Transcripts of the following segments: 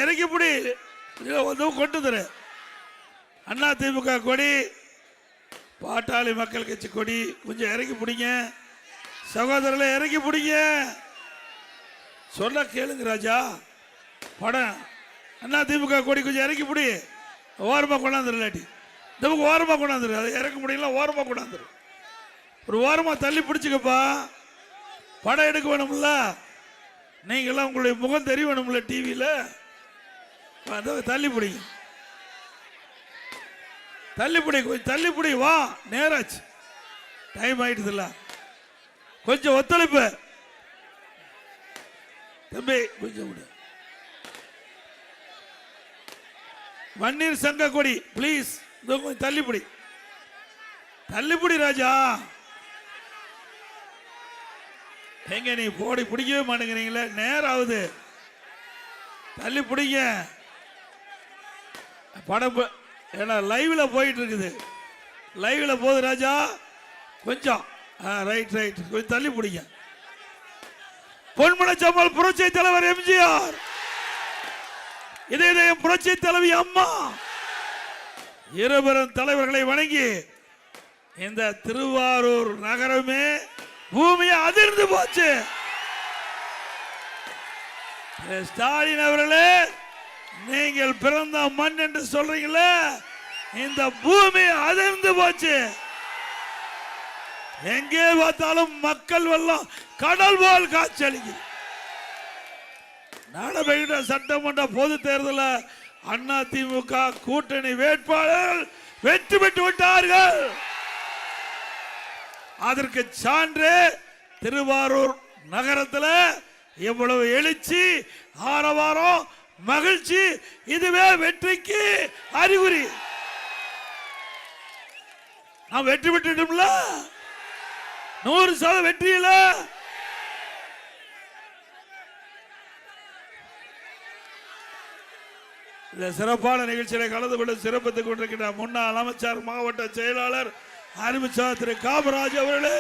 இறக்கி பிடி, கொண்டு தர. அண்ணா திமுக கொடி, பாட்டாளி மக்கள் கட்சி கொடி கொஞ்சம் இறக்கி பிடிங்க சகோதரர்களை, இறக்கி பிடிங்க. சொல்ல கேளுங்க ராஜா. படம் அண்ணா திமுக கொடி கொஞ்சம் இறக்கி பிடி, ஓரமாக கொண்டாந்துரு. இல்லாட்டி இந்த பக்கம் ஓரமாக கொண்டாந்துரு. அதை இறக்க முடியல, ஓரமாக கொண்டாந்துரு. ஒரு ஓரமாக தள்ளி பிடிச்சிக்கப்பா. படம் எடுக்க வேணும்ல, நீங்களாம் உங்களுடைய முகம் தெரிய வேணும்ல டிவியில். தள்ளி பிடிங்க, தள்ளிப்படி, கொஞ்சம் தள்ளிப்படி. வா, நேராச்சு, டைம் ஆயிடுதுல்ல. கொஞ்சம் ஒத்துழைப்பு தம்பி, கொஞ்சம் விடு. வன்னீர் சங்க கொடி பிளீஸ், கொஞ்சம் தள்ளிப்படி, தள்ளிப்படி ராஜா. எங்க நீ போடி பிடிக்கவே மாட்டேங்கிறீங்களே, நேரம் ஆகுது. தள்ளி பிடிங்க. படம் ஏன்னா லைவ்ல போயிட்டு இருக்குது, லைவ்ல போகுது ராஜா. கொஞ்சம் ரைட் ரைட், கொஞ்சம் தள்ளி பிடிங்க. பொன்மனச்சம்மல் புரட்சி தலைவர் எம்ஜிஆர், இதயம் புரட்சி தலைவி அம்மா, இருவரும் தலைவர்களை வணங்கி இந்த திருவாரூர் நகரமே பூமியை அதிர்ந்து போச்சு. ஸ்டாலின் அவர்களே, நீங்கள் பிறந்த மண் என்று சொல்றீங்களே, இந்த பூமி அதிர்ந்து போச்சு. எங்கே பார்த்தாலும் மக்கள் வெள்ளம் கடல் போல் காட்சியளிக்குது. நடைபெறுகிற சட்டமன்ற பொது தேர்தலில் அண்ணா திமுக கூட்டணி வேட்பாளர்கள் வெற்றி பெற்று விட்டார்கள். அதற்கு சான்று திருவாரூர் நகரத்தில் எவ்வளவு எழுச்சி, ஆரவாரம், மகிழ்ச்சி. இதுவே வெற்றிக்கு அறிகுறி. நாம் வெற்றி பெற்றுட்டோம்ல, 100% வெற்றியில. இந்த சிறப்பான நிகழ்ச்சியை கலந்து கொண்டு சிறப்பித்துக் கொண்டிருக்கின்ற முன்னாள் அமைச்சர், மாவட்ட செயலாளர் அறிவிச்சார் திரு காமராஜ் அவர்களே,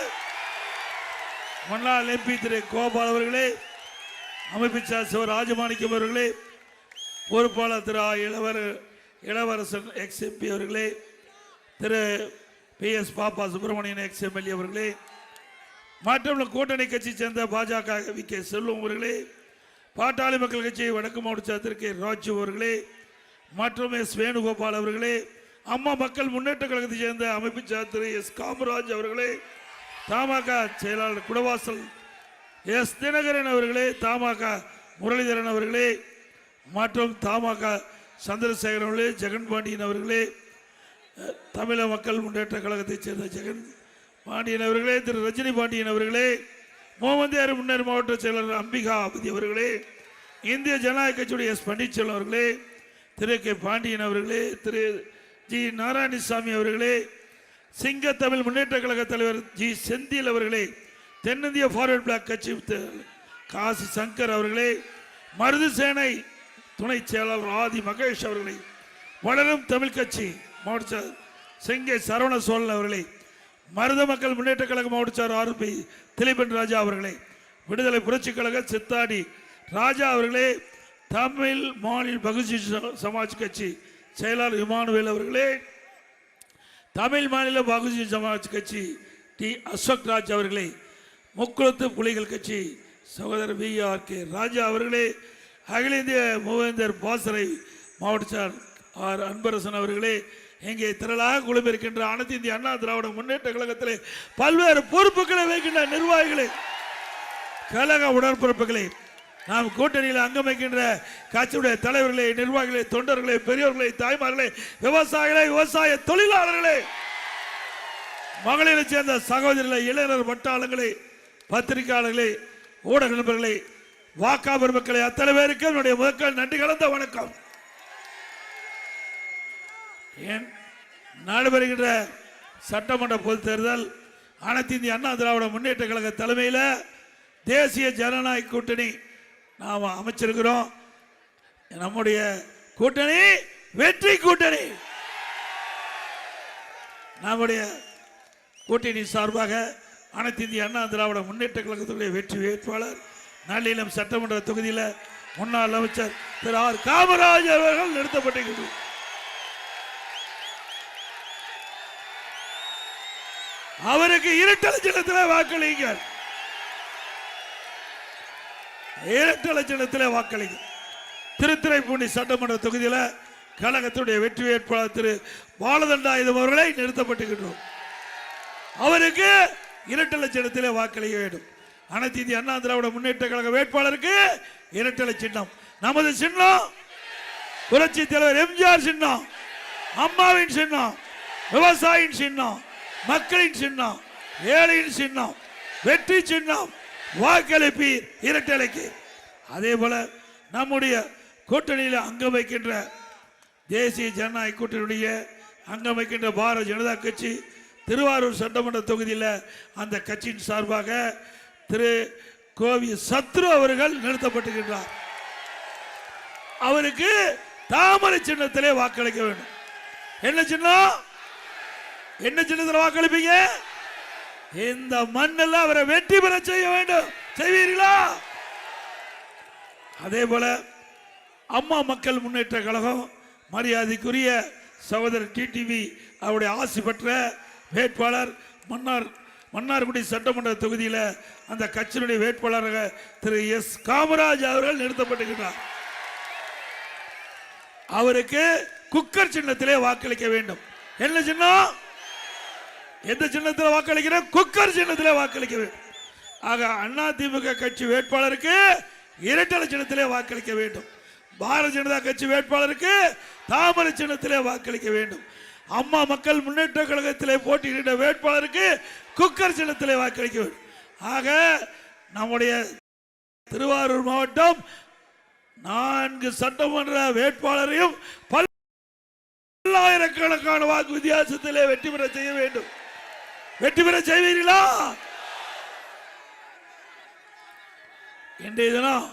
முன்னாள் எம்பி திரு கோபால் அவர்களே, அமைப்பிச்சார் சிவராஜமாணிக்கம் அவர்களே, பொறுப்பாளர் திரு இளவரசன் எக்ஸ் எம்பி அவர்களே, திரு PS பாப்பா சுப்பிரமணியன் எக்ஸ் எம்எல்ஏ அவர்களே, மற்றும் கூட்டணி கட்சி சேர்ந்த பாஜக VK செல்வம் அவர்களே, பாட்டாளி மக்கள் கட்சி வடக்கு மாவட்ட திரு ராஜு அவர்களே, மற்றும் S வேணுகோபால் அவர்களே, அம்மா மக்கள் முன்னேற்ற கழகத்தை சேர்ந்த அமைப்பு திரு S காமராஜ் அவர்களே, தமாக செயலாளர் குடவாசல் S தினகரன் அவர்களே, தமாக முரளிதரன் அவர்களே, மற்றும் தமாக சந்திரசேகரன் அவர்களே, ஜெகன் பாண்டியன் அவர்களே, தமிழக மக்கள் முன்னேற்ற கழகத்தை சேர்ந்த ஜெகன் பாண்டியன் அவர்களே, திரு ரஜினி பாண்டியன் அவர்களே, முகமது முன்னேறு மாவட்ட செயலாளர் அம்பிகா அபதி அவர்களே, இந்திய ஜனநாயக கட்சியுடைய S பன்னீர்செல்வம் அவர்களே, திரு K பாண்டியன் அவர்களே, திரு G நாராயணசாமி அவர்களே, சிங்க தமிழ் முன்னேற்ற கழக தலைவர் G செந்தில் அவர்களே, தென்னிந்திய ஃபார்வர்ட் பிளாக் கட்சி காசி சங்கர் அவர்களே, மருது சேனை துணை செயலாளர் ஆதி மகேஷ் அவர்களே, வளரும் தமிழ் கட்சி மாவட்ட செங்கை சரவண சோழன் அவர்களே, மருத மக்கள் முன்னேற்ற கழக மாவட்ட RP திலீபன் ராஜா அவர்களே, விடுதலை புரட்சி கழக சித்தாடி ராஜா அவர்களே, தமிழ் மாநில பகுஜி சமாஜ் கட்சி செயலாளர் இமானுவேல் அவர்களே, தமிழ் மாநில பகுஜி சமாஜ் கட்சி T அசோக் ராஜ் அவர்களே, முக்குளத்து புலிகள் கட்சி சகோதரர் VRK ராஜா அவர்களே, அகில இந்திய மூவேந்தர் பாசறை மாவட்ட R அன்பரசன் அவர்களே, இங்கே திரளாக குழுமிருக்கின்ற அனைத்து இந்திய அண்ணா திராவிட முன்னேற்ற கழகத்திலே பல்வேறு பொறுப்புகளை வைக்கின்ற நிர்வாகிகளே, கழக உடன்பிறப்புகளே, நாம் கூட்டணியில் அங்கம் வைக்கின்ற கட்சியுடைய தலைவர்களே, நிர்வாகிகளே, தொண்டர்களே, பெரியோர்களே, தாய்மார்களே, விவசாயிகளே, விவசாய தொழிலாளர்களே, மகளிரை சேர்ந்த சகோதரிகளே, இளைஞர் வட்டாளங்களே, பத்திரிகையாளர்களே, ஊடக நண்பர்களே, வாக்காளர் மக்களை அத்தனை பேருக்கு என்னுடைய முதற்கால் நன்றி கலந்த வணக்கம். ஏன் நடைபெறுகின்ற சட்டமன்ற பொது தேர்தல் அனைத்து இந்திய அண்ணா திராவிட முன்னேற்ற கழக தலைமையில் தேசிய ஜனநாயக கூட்டணி நாம் அமைச்சிருக்கிறோம். நம்முடைய கூட்டணி வெற்றி கூட்டணி. நம்முடைய கூட்டணி சார்பாக அனைத்து இந்திய அண்ணா திராவிட முன்னேற்ற கழகத்துடைய வெற்றி வேட்பாளர் நல்லிலம் சட்டமன்ற தொகுதியில் முன்னாள் அமைச்சர் திரு ஆர் காமராஜ் அவர்கள் நிறுத்தப்பட்டிருக்கிறார். அவருக்கு இரட்டை சின்னத்தில் வாக்களிங்கள், இரட்டை சின்னத்தில் வாக்களிங்கள். திருத்துறைப்பூண்டி சட்டமன்ற தொகுதியில் கழகத்துடைய வெற்றி வேட்பாளர் திரு பாலதண்டாயுதம் அவர்களை நிறுத்தப்பட்டிருக்கிறோம். அவருக்கு இரட்டை சின்னத்திலே வாக்களிக்க வேண்டும். அனைத்து இந்திய அண்ணா திராவிட முன்னேற்ற கழக வேட்பாளருக்கு இரட்டை சின்னம். நமது சின்னம் புரட்சி தலைவர் எம்ஜிஆர் சின்னம், அம்மாவின் சின்னம், விவசாயியின் சின்னம், மக்களின் சின்னம், ஏழையின் சின்னம், வெற்றி சின்னம். வாக்களிப்பீர் இரட்டைக்கு. அதே போல நம்முடைய கூட்டணியில் அங்கம் வைக்கின்ற தேசிய ஜனநாயக கூட்டணியுடைய அங்கம் வைக்கின்ற பாரதிய ஜனதா கட்சி திருவாரூர் சட்டமன்ற தொகுதியில் அந்த கட்சியின் சார்பாக திரு கோவி சத்ரு அவர்கள் நிறுத்தப்பட்டிருக்கிறார். அவருக்கு தாமரை சின்னத்திலே வாக்களிக்க வேண்டும். என்ன சின்னம்? என்ன சின்னத்தில் வாக்களிப்பீங்க? இந்த மண்ணில் அவரை வெற்றி பெற செய்ய வேண்டும். செய்வீர்களா? அதே போல அம்மா மக்கள் முன்னேற்ற கழகம் மரியாதைக்குரிய சகோதரர் டிடிவி அவருடைய ஆசி பெற்ற வேட்பாளர் மன்னார்குடி சட்டமன்ற தொகுதியில் அந்த கட்சியினுடைய வேட்பாளராக திரு எஸ் காமராஜ் அவர்கள் நிறுத்தப்பட்டிருக்கிறார். அவருக்கு குக்கர் சின்னத்திலே வாக்களிக்க வேண்டும். என்ன சின்னம்? எந்த சின்னத்தில் வாக்களிக்கிற? குக்கர் சின்னத்திலே வாக்களிக்க வேண்டும். ஆக அதிமுக கட்சி வேட்பாளருக்கு இரட்டை சின்னத்திலே வாக்களிக்க வேண்டும். பாரதிய ஜனதா கட்சி வேட்பாளருக்கு தாமரை சின்னத்திலே வாக்களிக்க வேண்டும். அம்மா மக்கள் முன்னேற்ற கழகத்திலே போட்டியிட்ட வேட்பாளருக்கு குக்கர் சின்னத்திலே வாக்களிக்க வேண்டும். ஆக நம்முடைய திருவாரூர் மாவட்டம் 4 சட்டமன்ற வேட்பாளரையும் பல்லாயிரக்கணக்கான வாக்கு வித்தியாசத்திலே வெற்றி பெற செய்ய வேண்டும். வெற்றி பெற செய்வீர்களா? இன்றைய தினம்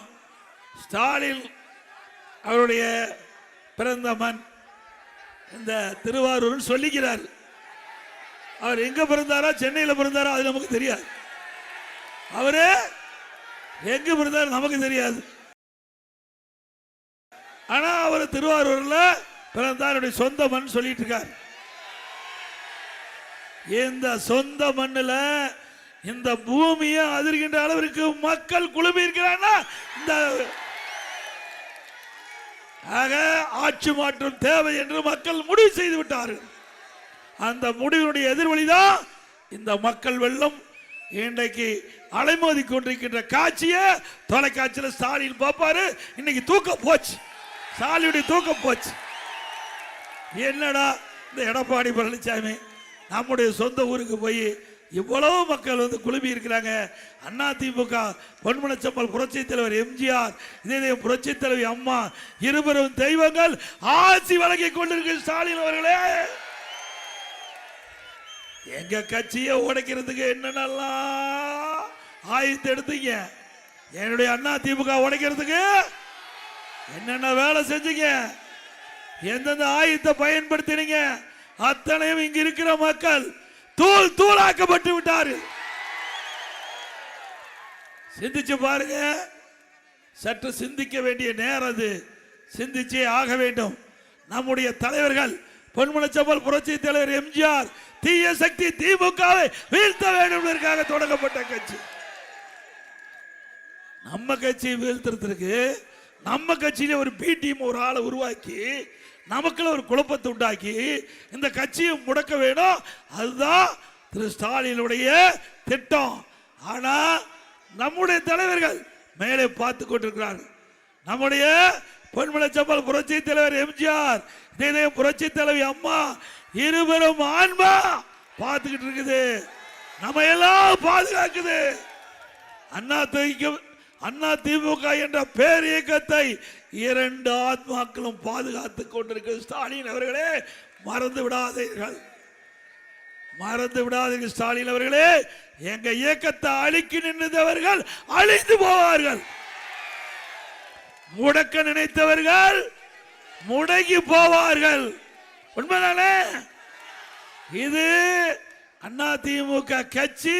ஸ்டாலின் அவருடைய பிறந்த மண் இந்த திருவாரூர் சொல்லிக்கிறார். அவர் எங்க பிறந்தாரா, சென்னையில் பிறந்தாரா அது நமக்கு தெரியாது. அவரு எங்க பிறந்தார் நமக்கு தெரியாது. ஆனா அவர் திருவாரூர்ல பிறந்தாருடைய சொந்த மண் சொல்லிட்டு இருக்கார். இந்த சொந்த மண்ணில் இந்த பூமியை அதிர்கின்ற அளவிற்கு மக்கள் குழுமி இருக்கிறாங்கன்னா இந்த ஆக ஆட்சி மாற்றம் தேவை என்று மக்கள் முடிவு செய்து விட்டார்கள். அந்த முடிவினுடைய எதிர்வழிதான் இந்த மக்கள் வெள்ளம். இன்றைக்கு அலைமோதி கொண்டிருக்கின்ற காட்சியை தொலைக்காட்சியில் ஸ்டாலின் பார்ப்பாரு. இன்னைக்கு தூக்கம் போச்சு, ஸ்டாலினுடைய தூக்கம் போச்சு. என்னடா இந்த எடப்பாடி பழனிசாமி நம்முடைய சொந்த ஊருக்கு போய் இவ்வளவு மக்கள் வந்து குழுமி இருக்கிறாங்க. அதிமுக பொன்மனச்செம்மல் புரட்சி தலைவர் எம்ஜிஆர், இதே புரட்சி தலைவி அம்மா, இருவரும் தெய்வங்கள் ஆட்சி வழங்கி கொண்டிருக்கிற ஸ்டாலின் அவர்களே, எங்க கட்சியை உடைக்கிறதுக்கு என்னென்னலாம் ஆயுதம் எடுத்தீங்க, என்னுடைய அதிமுக உடைக்கிறதுக்கு என்னென்ன வேலை செஞ்சீங்க, எந்தெந்த ஆயுதத்தை பயன்படுத்தினீங்க, அத்தனையும் இங்க இருக்கிற மக்கள் தூள் தூளாக்கப்பட்டு விட்டார்கள். சிந்திச்சு பாருங்க. சற்று சிந்திக்க வேண்டிய நேரம் அது. சிந்திச்சே ஆக வேண்டும். நம்முடைய தலைவர்கள் பொன்மனச்செம்மல் புரட்சி தலைவர் எம்ஜிஆர் தீய சக்தி திமுகவை வீழ்த்த வேண்டும் என்பதற்காக தொடங்கப்பட்ட கட்சி. நம்ம கட்சியை வீழ்த்துறதுக்கு நம்ம கட்சியில ஒரு பி டீம் ஒரு ஆளை உருவாக்கி நமக்குள்ள ஒரு குழப்பத்தை உண்டாக்கி இந்த கட்சியை முடக்க வேணும். அதுதான் திரு ஸ்டாலினுடைய திட்டம். ஆனா நம்முடைய தலைவர்கள் மேலே பார்த்து கொண்டிருக்கிறார்கள். நம்முடைய பொன்மனச்செம்மல் புரட்சி தலைவர் எம்ஜிஆர், இதே புரட்சி தலைவி அம்மா, இருவரும் ஆன்மா பார்த்துக்கிட்டு இருக்குது. நம்ம எல்லாம் பாதுகாக்குது. அண்ணா திமுக என்ற பேர் இயக்கத்தை 2 ஆத்மாக்களும் பாதுகாத்துக் கொண்டிருக்கிற ஸ்டாலின் அவர்களே, மறந்து விடாதீர்கள், மறந்து விடாதீர்கள். ஸ்டாலின் அவர்களே, எங்க இயக்கத்தை அழிக்க நின்றவர்கள் அழிந்து போவார்கள். முடக்க நினைத்தவர்கள் முடங்கி போவார்கள். உண்மைதானே? இது அதிமுக கட்சி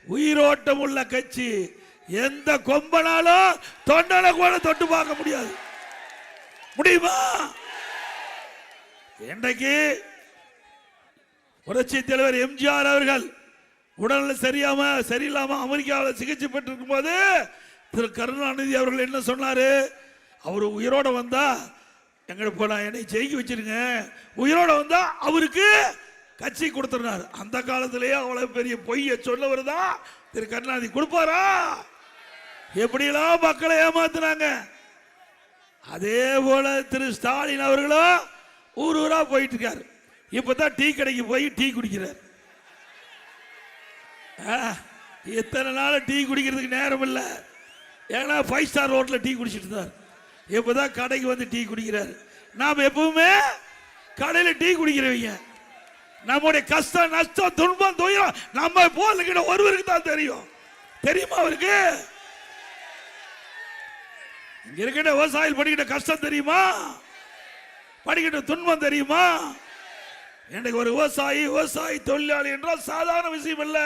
உயிரோட்டம் உள்ள கட்சி. எந்த கொம்பனாலும் தொண்டனை கூட தொட்டு பார்க்க முடியாது. முடியுமா? இன்றைக்கு புரட்சி தலைவர் எம்ஜிஆர் அவர்கள் உடல்நிலை சரியில்லாம அமெரிக்காவில் சிகிச்சை பெற்றிருக்கும் போது திரு கருணாநிதி அவர்கள் என்ன சொன்னாரு? அவர் உயிரோட வந்தா எங்களுக்கு என்னை ஜெயிக்க வச்சிருங்க, உயிரோட வந்தா அவருக்கு கட்சி கொடுத்துருந்தார். அந்த காலத்திலேயே அவ்வளவு பெரிய பொய்ய சொல்லவர் தான் திரு கருணாநிதி. கொடுப்பாரா? எப்படியெல்லாம் மக்களை ஏமாத்துனாங்க. அதே போல திரு ஸ்டாலின் அவர்களும் ஊர் ஊரா போயிட்டு இருக்காரு. இப்பதான் டீ கடைக்கு போய் டீ குடிக்கிறார். எத்தனை நாள் டீ குடிக்கிறதுக்கு நேரம் இல்லை. ஏன்னா 5 ஸ்டார் ஹோட்டலில் டீ குடிச்சிட்டு இருந்தார். இப்பதான் கடைக்கு வந்து டீ குடிக்கிறார். நாம் எப்பவுமே கடையில் டீ குடிக்கிறவங்க. நம்முடைய கஷ்டம் நஷ்டம் துன்பம் துயரம் நம்ம போல ஒருவருக்கு தான் தெரியும். தெரியுமா அவருக்கு? இங்க இருக்கிற விவசாயிகள் படிக்கிற கஷ்டம் தெரியுமா? படிக்கிற துன்பம் தெரியுமா? எனக்கு ஒரு விவசாயி தொழிலாளி என்றால் சாதாரண விஷயம் இல்ல,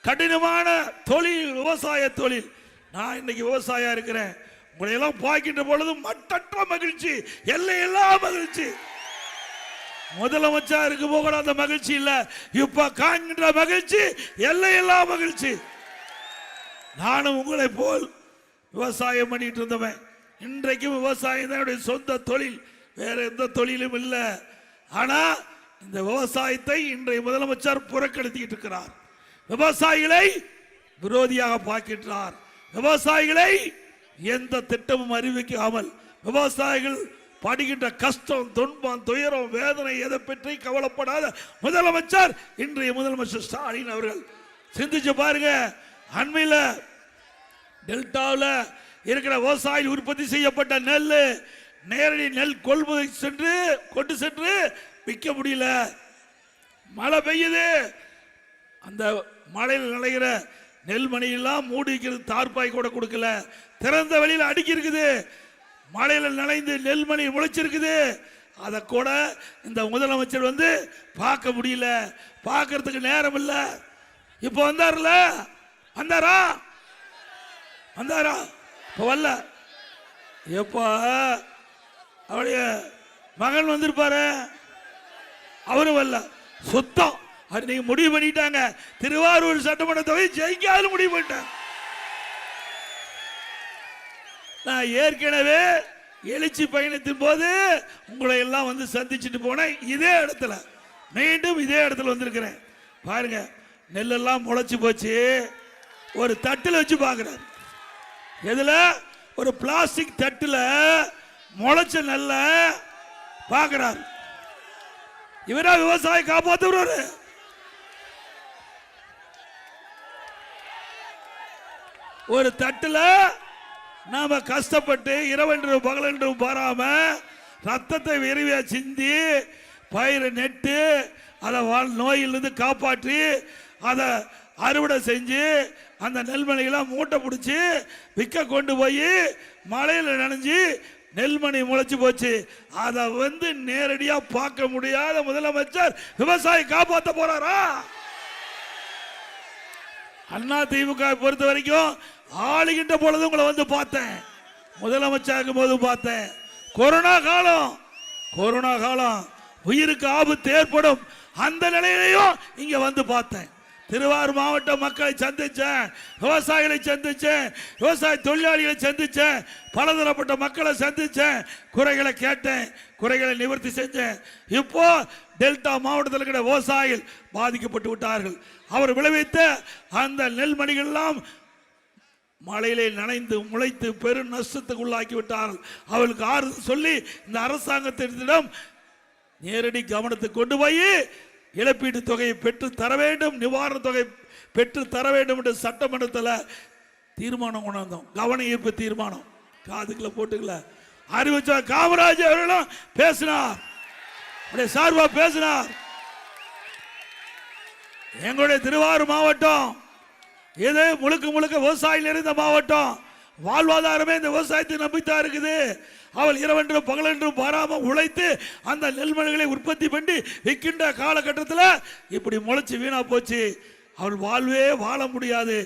கடினமான தொழில் விவசாய தொழில். நான் இன்னைக்கு விவசாயியா இருக்கிறேன். உங்களை எல்லாம் பார்க்கின்ற பொழுது மட்டற்ற மகிழ்ச்சி, எல்லையெல்லா மகிழ்ச்சி. முதலமைச்சர் இருக்கும் போது அந்த மகிழ்ச்சி இல்ல, இப்ப காண்கின்ற மகிழ்ச்சி எல்லையெல்லா மகிழ்ச்சி. நானும் உங்களை போல் விவசாயம் பண்ணிட்டு இருந்தவன். இன்றைக்கும் விவசாயம் தான் என்னுடைய சொந்த தொழில், வேற எந்த தொழிலும் இல்லை. ஆனா இந்த விவசாயத்தை இன்றைய முதலமைச்சர் புறக்கணித்துக்கிட்டு இருக்கிறார். விவசாயிகளை விரோதியாக பார்க்கின்றார். விவசாயிகளை எந்த திட்டமும் அறிவிக்காமல் விவசாயிகள் படுகின்ற கஷ்டம் துன்பம் துயரம் வேதனை எதை பற்றி கவலைப்படாத முதலமைச்சர் இன்றைய முதலமைச்சர் ஸ்டாலின் அவர்கள். சிந்திச்சு பாருங்க. அண்மையில் டெல்டாவில் இருக்கிற விவசாயி உற்பத்தி செய்யப்பட்ட நெல் நேரடி நெல் கொள்முதல் கொண்டு சென்று விற்க முடியல. மழை பெய்யுது. அந்த மழையில் நனைகிற நெல்மணி எல்லாம் மூடி வைக்கிறது, தார்பாய் கூட கொடுக்கல. திறந்த வெளியில் அடுக்கி இருக்குது. மழையில் நனைந்து நெல்மணி முளைச்சிருக்குது. அதை கூட இந்த முதலமைச்சர் வந்து பார்க்க முடியல, பார்க்கறதுக்கு நேரம் இல்லை. இப்போ வந்தார்ல, வந்தாரா இப்போ வரல. எப்போ அவருடைய மகன் வந்திருப்பாரு, அவரும் வரல. சுத்தம் நீங்க முடிவு பண்ணிட்டாங்க. திருவாரூர் சட்டமன்ற தொகுதி ஜெயிக்காது முடிவு பண்ணிட்டாங்க. நான் ஏற்கனவே எழுச்சி பயணத்தின் போது உங்களை எல்லாம் வந்து சந்திச்சுட்டு போனேன். இதே இடத்துல மீண்டும் இதே இடத்துல வந்திருக்கிறேன். பாருங்க, நெல்லெல்லாம் முளைச்சு போச்சு. ஒரு தட்டில் வச்சு பார்க்கிறார். எதுல? ஒரு பிளாஸ்டிக் தட்டில் முளைச்ச நெல்ல பார்க்கிறார். இவரா விவசாயி காப்பாத்துறாரு. ஒரு தட்டுல நாம கஷ்டப்பட்டு இரவென்று பகலென்று பாராம ரத்தத்தை விரைவியா சிந்தி பயிரை நெட்டு அதை நோயிலிருந்து காப்பாற்றி அதை அறுவடை செஞ்சு அந்த நெல்மணிகளாம் மூட்டை பிடிச்சி விற்க கொண்டு போய் மழையில் நனைஞ்சு நெல்மணி முளைச்சு போச்சு. அதை வந்து நேரடியா பார்க்க முடியாத முதலமைச்சர் விவசாயி காப்பாற்ற போறாரா? அண்ணா திமுக பொறுத்த வரைக்கும் ஆளுகின்ற பொழுது உங்களை வந்து பார்த்தேன், முதலமைச்சர் போது பார்த்தேன். கொரோனா காலம் உயிருக்கு ஆபத்து ஏற்படும் அந்த நிலையிலையும் இங்க வந்து பார்த்தேன். திருவாரூர் மாவட்ட மக்களை சந்திச்சேன், விவசாயிகளை சந்திச்சேன், விவசாய தொழிலாளிகளை சந்திச்சேன், பலதரப்பட்ட மக்களை சந்திச்சேன், குறைகளை கேட்டேன், குறைகளை நிவர்த்தி செஞ்சேன். இப்போ டெல்டா மாவட்டத்தில் இருக்கிற விவசாயிகள் பாதிக்கப்பட்டு விட்டார்கள். அவர் விளைவித்த அந்த நெல்மணிகள் எல்லாம் மழையிலே நனைந்து முளைத்து பெரும் நஷ்டத்துக்கு உள்ளாக்கி விட்டார்கள். அவளுக்கு ஆறுதல் சொல்லி இந்த அரசாங்கத்திடம் நேரடி கவனத்துக்கு கொண்டு போய் இழப்பீட்டு தொகையை பெற்று தர வேண்டும், நிவாரண தொகை பெற்று தர வேண்டும் என்று சட்டமன்றத்தில் தீர்மானம் கொண்டு வந்தோம். கவன ஈர்ப்பு தீர்மானம் காதுக்குள்ள போட்டுக்கல அறிவிச்ச காமராஜ் அவர்களும் பேசினார், சார்பா பேசினார். எங்களுடைய திருவாரூர் மாவட்டம் இது முழுக்க முழுக்க விவசாயிகள் நிறைந்த மாவட்டம். வாழ்வாதாரமே இந்த விவசாயத்தை நம்பித்தான் இருக்குது. அவள் இரவென்றும் பகலென்றும் பாராமல் உழைத்து அந்த நெல்மணிகளை உற்பத்தி பண்ணி விற்கின்ற காலகட்டத்தில் இப்படி முளைச்சு வீணா போச்சு. அவள் வாழ்வே வாழ முடியாது.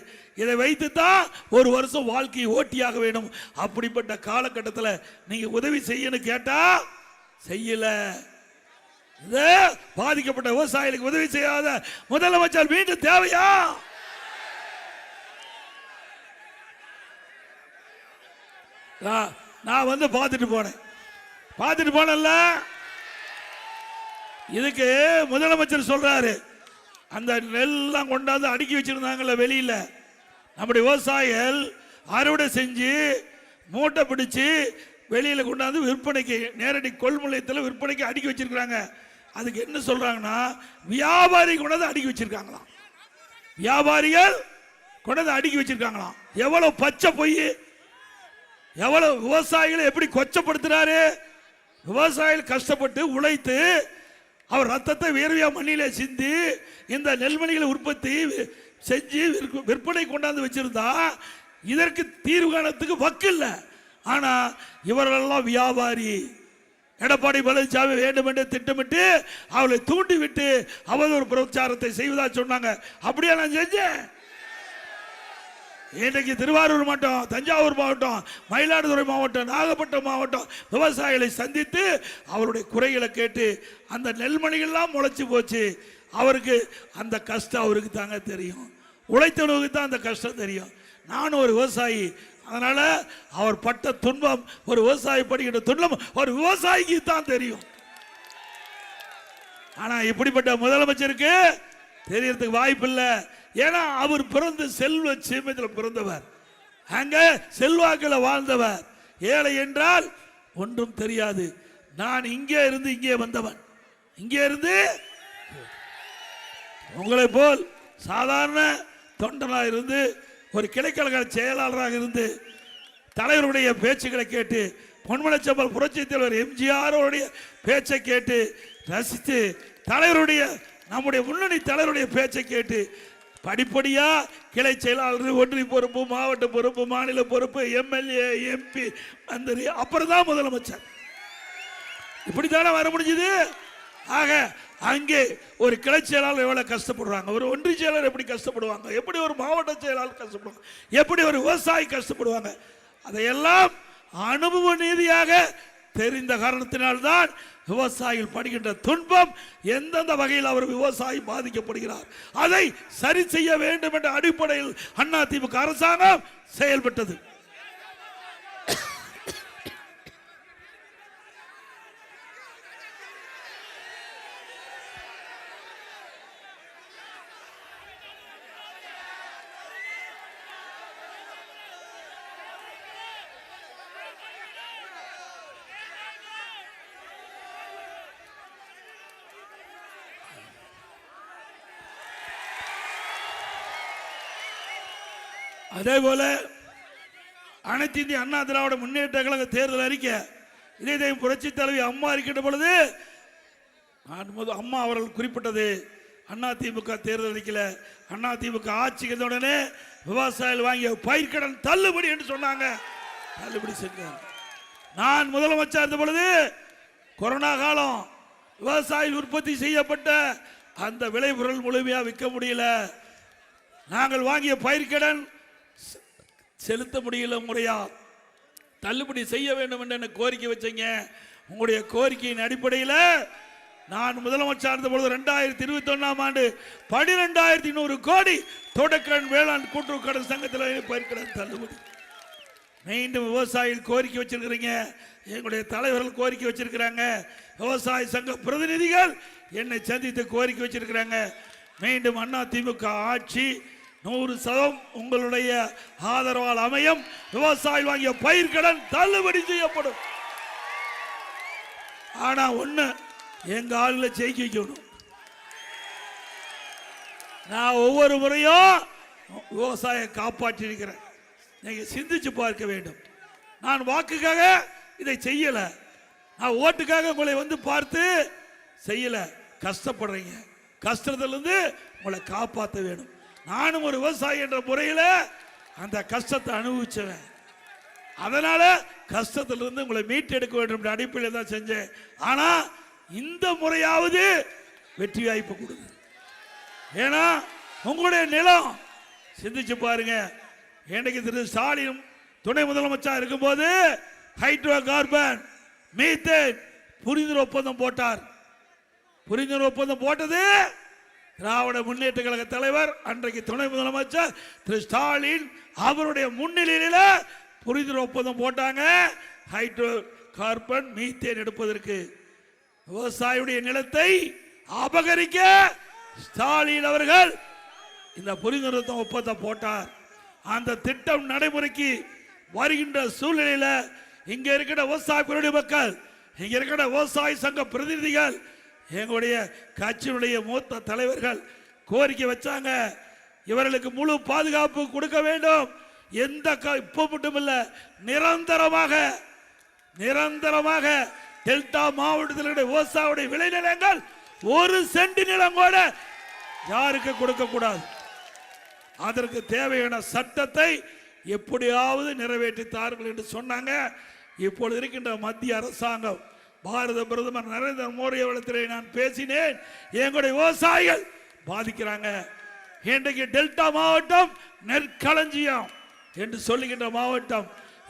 இதை வைத்துத்தான் ஒரு வருஷம் வாழ்க்கையை ஓட்டியாக வேணும். அப்படிப்பட்ட காலகட்டத்தில் நீங்க உதவி செய்யணும் கேட்டா செய்யல. பாதிக்கப்பட்ட விவசாயிகளுக்கு உதவி செய்யாத முதலமைச்சர் மீண்டும் தேவையா? நான் வந்து பார்த்துட்டு போனல. இதுக்கு முதலமைச்சர் சொல்றாரு, அந்த நெல்லாம் கொண்டாந்து அடுக்கி வச்சிருந்தாங்கல்ல வெளியில, நம்முடைய விவசாயிகள் அறுவடை செஞ்சு மூட்டை பிடிச்சு வெளியில கொண்டாந்து விற்பனைக்கு நேரடி கொள்முதலத்தில் விற்பனைக்கு அடுக்கி வச்சிருக்காங்க. அதுக்கு என்ன சொல்றாங்கன்னா, வியாபாரி கொண்டாந்து அடுக்கி வச்சிருக்காங்களாம். வியாபாரிகள் கொண்டாந்து அடுக்கி வச்சிருக்காங்களாம். எவ்வளவு பச்சை பொய்! எவ்வளவு விவசாயிகளை எப்படி கொச்சப்படுத்துறாரு! விவசாயிகள் கஷ்டப்பட்டு உழைத்து அவர் ரத்தத்தை வேர்வையா மண்ணிலே சிந்தி இந்த நெல்மணிகளை உற்பத்தி செஞ்சு விற்பனை கொண்டாந்து வச்சிருந்தா இதற்கு தீர்வு காணத்துக்கு வக்கு இல்லை. ஆனா இவரெல்லாம் வியாபாரி. எடப்பாடி பழனிசாமி வேண்டும் என்று திட்டமிட்டு அவளை தூண்டி விட்டு அவதூறு பிரச்சாரத்தை செய்வதா சொன்னாங்க. அப்படியே நான் செஞ்சேன். இன்றைக்கு திருவாரூர் மாவட்டம், தஞ்சாவூர் மாவட்டம், மயிலாடுதுறை மாவட்டம், நாகப்பட்டினம் மாவட்டம் விவசாயிகளை சந்தித்து அவருடைய குறைகளை கேட்டு அந்த நெல்மணிகள்லாம் முளைச்சு போச்சு. அவருக்கு அந்த கஷ்டம் அவருக்கு தாங்க தெரியும். உழைத்தவனுக்கு தான் அந்த கஷ்டம் தெரியும். நானும் ஒரு விவசாயி. அதனால அவர் பட்ட துன்பம், ஒரு விவசாயி படுகின்ற துன்பம் ஒரு விவசாயிக்கு தான் தெரியும். ஆனா இப்படிப்பட்ட முதலமைச்சருக்கு தெரியறதுக்கு வாய்ப்பு இல்லை. ஏன்னா அவர் பிறந்த செல்வ சீமையில் பிறந்தவர், அங்க செல்வாக்கில் வாழ்ந்தவர். ஏழை என்றால் ஒன்றும் தெரியாது. நான் இங்கே இருந்து இங்கே வந்தவன். இங்கே இருந்து உங்களை போல் சாதாரண தொண்டனாக இருந்து ஒரு கிளைக்கழக செயலாளராக இருந்து தலைவருடைய பேச்சுக்களை கேட்டு, பொன்மனச்சம்பல் புரட்சி தலைவர் எம்ஜிஆருடைய பேச்சை கேட்டு ரசித்து, தலைவருடைய நம்முடைய முன்னணி தலைவருடைய பேச்சை கேட்டு படிப்படியா கிளை செயலாளர், ஒன்றிய பொறுப்பு, மாவட்ட பொறுப்பு, மாநில பொறுப்பு, எம்எல்ஏ, எம்பி, மந்திரி, அப்புறம் தான் முதலமைச்சர். இப்படித்தானே வர முடிஞ்சது. ஆக அங்கே ஒரு கிளை செயலாளர் எவ்வளவு கஷ்டப்படுவாங்க, ஒரு ஒன்றிய செயலாளர் எப்படி கஷ்டப்படுவாங்க, எப்படி ஒரு மாவட்ட செயலாளர் கஷ்டப்படுவாங்க, எப்படி ஒரு விவசாயி கஷ்டப்படுவாங்க, அதையெல்லாம் அனுபவ ரீதியாக தெரிந்த காரணத்தினால்தான் விவசாயிகள் படுகின்ற துன்பம், எந்தெந்த வகையில் அவர் விவசாயி பாதிக்கப்படுகிறார், அதை சரி செய்ய வேண்டும் என்ற அடிப்படையில் அதிமுக அரசாங்கம் செயல்பட்டது. அதே போல அனைத்து இந்திய அண்ணா திராவிட முன்னேற்ற கழக தேர்தல் அறிக்கை, இதே புரட்சி தலைவி அம்மா இருக்கின்ற பொழுது அம்மா அவர்கள் குறிப்பிட்டது, அதிமுக தேர்தல் அறிக்கையில் அதிமுக ஆட்சிக்கு உடனே விவசாயிகள் வாங்கிய பயிர்க்கடன் தள்ளுபடி என்று சொன்னாங்க. தள்ளுபடி செஞ்சாங்க. நான் முதலமைச்சர் இருந்த பொழுது கொரோனா காலம், விவசாயிகள் உற்பத்தி செய்யப்பட்ட அந்த விளைபொருள் முழுமையாக விற்க முடியல. நாங்கள் வாங்கிய பயிர்க்கடன் செலுத்த முடியல, முறையா தள்ளுபடி செய்ய வேண்டும் என்று கோரிக்கை வச்சீங்க. உங்களுடைய கோரிக்கையின் அடிப்படையில் நான் முதலமைச்சர் இருந்த பொழுது 2021ஆம் ஆண்டு 12,100 கோடி தொடக்கடன் வேளாண் கூட்டுறவு கடன் சங்கத்தில் பயிர்க்கடன் தள்ளுபடி. மீண்டும் விவசாயிகள் கோரிக்கை வச்சிருக்கிறீங்க, எங்களுடைய தலைவர்கள் கோரிக்கை வச்சிருக்கிறாங்க, விவசாய சங்க பிரதிநிதிகள் என்னை சந்தித்து கோரிக்கை வச்சிருக்கிறாங்க. மீண்டும் அதிமுக ஆட்சி 100% உங்களுடைய ஆதரவால் அமையும். விவசாயிகள் வாங்கிய பயிர்க்கடன் தள்ளுபடி செய்யப்படும். ஆனா ஒண்ணு, எங்க ஆளுகளை ஜெயிக்க வைக்கணும். நான் ஒவ்வொரு முறையும் விவசாயம் காப்பாற்றி இருக்கிறேன். நீங்க சிந்திச்சு பார்க்க வேண்டும். நான் வாக்குக்காக இதை செய்யல, நான் ஓட்டுக்காக உங்களை வந்து பார்த்து செய்யல. கஷ்டப்படுறீங்க, கஷ்டத்திலிருந்து உங்களை காப்பாற்ற வேணும். நானும் ஒரு விவசாயி என்ற முறையில் அந்த கஷ்டத்தை அனுபவிச்சவன். அதனால கஷ்டத்திலிருந்து உங்களை மீட்டெடுக்க வேண்டும் என்ற அடிப்படையில் தான் செஞ்சேன். ஆனா இந்த முறையாவது வெற்றி வாய்ப்பு கொடுங்க. ஏன்னா உங்களுடைய நிலம். சிந்திச்சு பாருங்க. இன்றைக்கு திரு ஸ்டாலின் துணை முதலமைச்சர் இருக்கும்போது ஹைட்ரோ கார்பன் மீத்தேன் புரிந்துணர்வு ஒப்பந்தம் போட்டார். புரிந்துணர்வு ஒப்பந்தம் போட்டது திராவிட முன்னேற்ற கழக தலைவர் அன்றைக்கு துணை முதலமைச்சர் திரு ஸ்டாலின் அவருடைய முன்னிலையில் புரிந்துணர்வு ஒப்பந்தம் போட்டாங்க. ஹைட்ரோ கார்பன் மீத்தேன் எடுப்பதற்கு விவசாயியுடைய நிலத்தை அபகரிக்க ஸ்டாலின் அவர்கள் இந்த புரிந்துணர்வு ஒப்பந்தம் போட்டார். அந்த திட்டம் நடைமுறைக்கு வருகின்ற சூழ்நிலையில் இங்க இருக்கிற விவசாய மக்கள், இங்க இருக்கிற விவசாய சங்க பிரதிநிதிகள், எங்களுடைய கட்சியினுடைய மூத்த தலைவர்கள் கோரிக்கை வச்சாங்க. இவர்களுக்கு முழு பாதுகாப்பு கொடுக்க வேண்டும். எந்த இப்ப மட்டுமல்ல, நிரந்தரமாக டெல்டா மாவட்டத்தில் விவசாய விளைநிலங்கள் ஒரு சென்ட் நிலம் கூட யாருக்கு கொடுக்க கூடாது. அதற்கு தேவையான சட்டத்தை எப்படியாவது நிறைவேற்றித்தார்கள் என்று சொன்னாங்க. இப்பொழுது இருக்கின்ற மத்திய அரசாங்கம், பாரத பிரதமர் நரேந்திர மோடி அவர்களிடத்திலே நான் பேசினேன். எங்களுடைய விவசாயிகள் பாதிக்கிறாங்க. இன்றைக்கு டெல்டா மாவட்டம் நெற்களஞ்சியம் என்று சொல்லுகின்ற மாவட்டம்.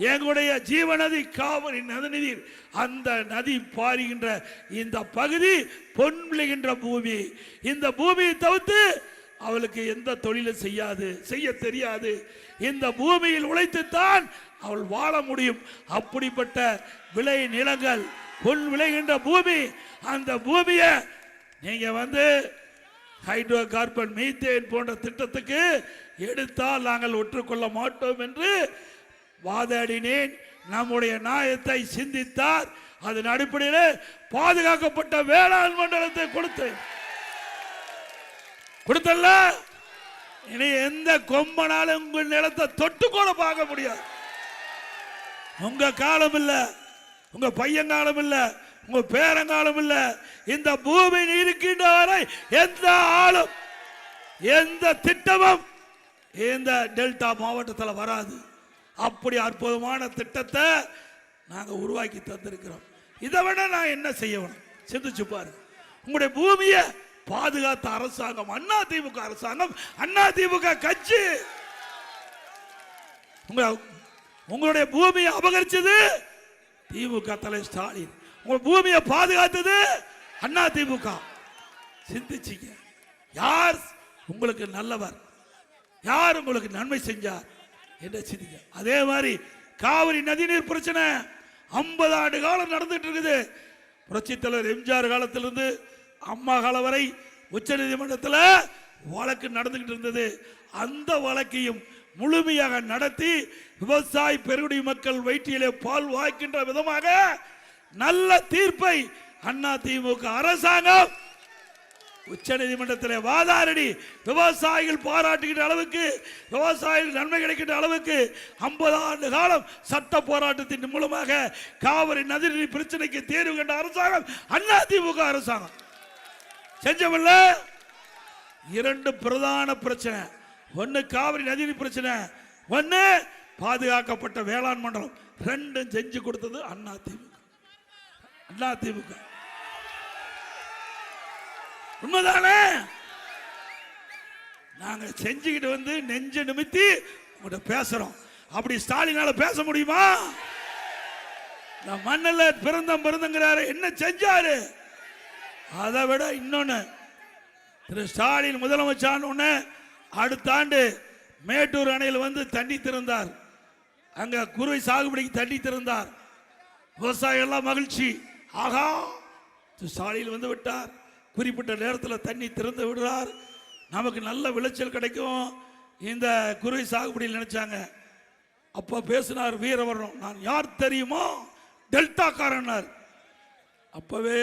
எங்களுடைய ஜீவநதி காவிரி நதிநீர், அந்த நதி பாருகின்ற இந்த பகுதி பொன் விளைகின்ற பூமி. இந்த பூமியை தவிர்த்து அவளுக்கு எந்த தொழிலும் செய்ய தெரியாது. இந்த பூமியில் உழைத்துத்தான் அவள் வாழ முடியும். அப்படிப்பட்ட விளை நிலங்கள், பொன் விளைகின்ற பூமி. அந்த பூமியை நீங்க ஹைட்ரோ கார்பன் மீத்தேன் போன்ற திட்டத்துக்கு எடுத்தால் நாங்கள் ஒற்றுக்கொள்ள மாட்டோம் என்று வாதாடினேன். நம்முடைய நியாயத்தை சிந்தித்தார். அதன் அடிப்படையில் பாதுகாக்கப்பட்ட வேளாண் மண்டலத்தை கொடுத்தல்ல. இனி எந்த கொம்பனாலும் உங்கள் நிலத்தை தொட்டு கூட பார்க்க முடியாது. உங்க காலம் இல்ல, உங்க பையன் காலம் இல்ல, உங்க பேரங்காலம் இல்ல. இந்த பூமி இருக்கின்ற வரை எந்த ஆளும் எந்த திட்டமும் இந்த டெல்டா மாவட்டத்தில் வராது. அப்படி அற்புதமான திட்டத்தை நாங்க உருவாக்கி தந்திருக்கிறோம். இதை விட நான் என்ன செய்யணும் சிந்திச்சு பாருங்க. உங்களுடைய பூமியை பாதுகாத்த அரசாங்கம் அதிமுக அரசாங்கம், அதிமுக கட்சி. உங்களுடைய பூமியை அபகரிச்சது திமுக தலை ஸ்டாலின். உங்க பூமியை பாதுகாத்தது அதிமுக. சிந்திச்சிங்க, யார் உங்களுக்கு நல்லவர், யார் உங்களுக்கு நன்மை செஞ்சார் என்று சிந்திங்க. அதே மாதிரி காவிரி நதிநீர் பிரச்சனை 50 ஆண்டு காலம் நடந்துட்டு இருக்குது. புரட்சித் தலைவர் எம்ஜிஆர் காலத்திலிருந்து அம்மா காலம் வரை உச்ச நீதிமன்றத்தில் வழக்கு நடந்துகிட்டு இருந்தது. அந்த வழக்கையும் முழுமையாக நடத்தி விவசாய பெருங்குடி மக்கள் வயிற்றிலே பால் வாய்க்கின்ற விதமாக நல்ல தீர்ப்பை அதிமுக அரசாங்கம் உச்ச நீதிமன்றத்தில் வாதாடி விவசாயிகள் பாராட்டுகின்ற அளவுக்கு, விவசாயிகள் நன்மை கிடைக்கின்ற அளவுக்கு 50 ஆண்டு காலம் சட்ட போராட்டத்தின் மூலமாக காவிரி நதிநீர் பிரச்சனைக்கு தீர்வு கண்ட அரசாங்கம் அதிமுக அரசாங்கம். செஞ்சமில்ல. 2 பிரதான பிரச்சனை, ஒன்னு காவிரி நதிநீர் பிரச்சனை, ஒன்னு பாதுகாக்கப்பட்ட வேளாண் மண்டலம். 2 செஞ்சு கொடுத்தது அதிமுக. உண்மைதானே? நாங்க செஞ்சுக்கிட்டு நெஞ்ச நிமித்தி உங்கள்கிட்ட பேசுறோம். அப்படி ஸ்டாலினால பேச முடியுமா? மண்ணில் பிறந்தங்கிறாரு, என்ன செஞ்சாரு? அதை விட இன்னொன்னு, திரு ஸ்டாலின் முதலமைச்சர் அடுத்த ஆண்டு மேட்டூர் அணையில் தண்ணி திறந்தார். அங்க குறுவை சாகுபடிக்கு தண்ணி திறந்தார். விவசாயிகள் எல்லாம் மகிழ்ச்சி. ஆகா, ஸ்டாலின் விட்டார், குறிப்பிட்ட நேரத்தில் தண்ணி திறந்து விடுறார், நமக்கு நல்ல விளைச்சல் கிடைக்கும், இந்த குறுவை சாகுபடியில் நினைச்சாங்க. அப்ப பேசினார் வீரவர்ணம், நான் யார் தெரியுமா? டெல்டா காரனார். அப்பவே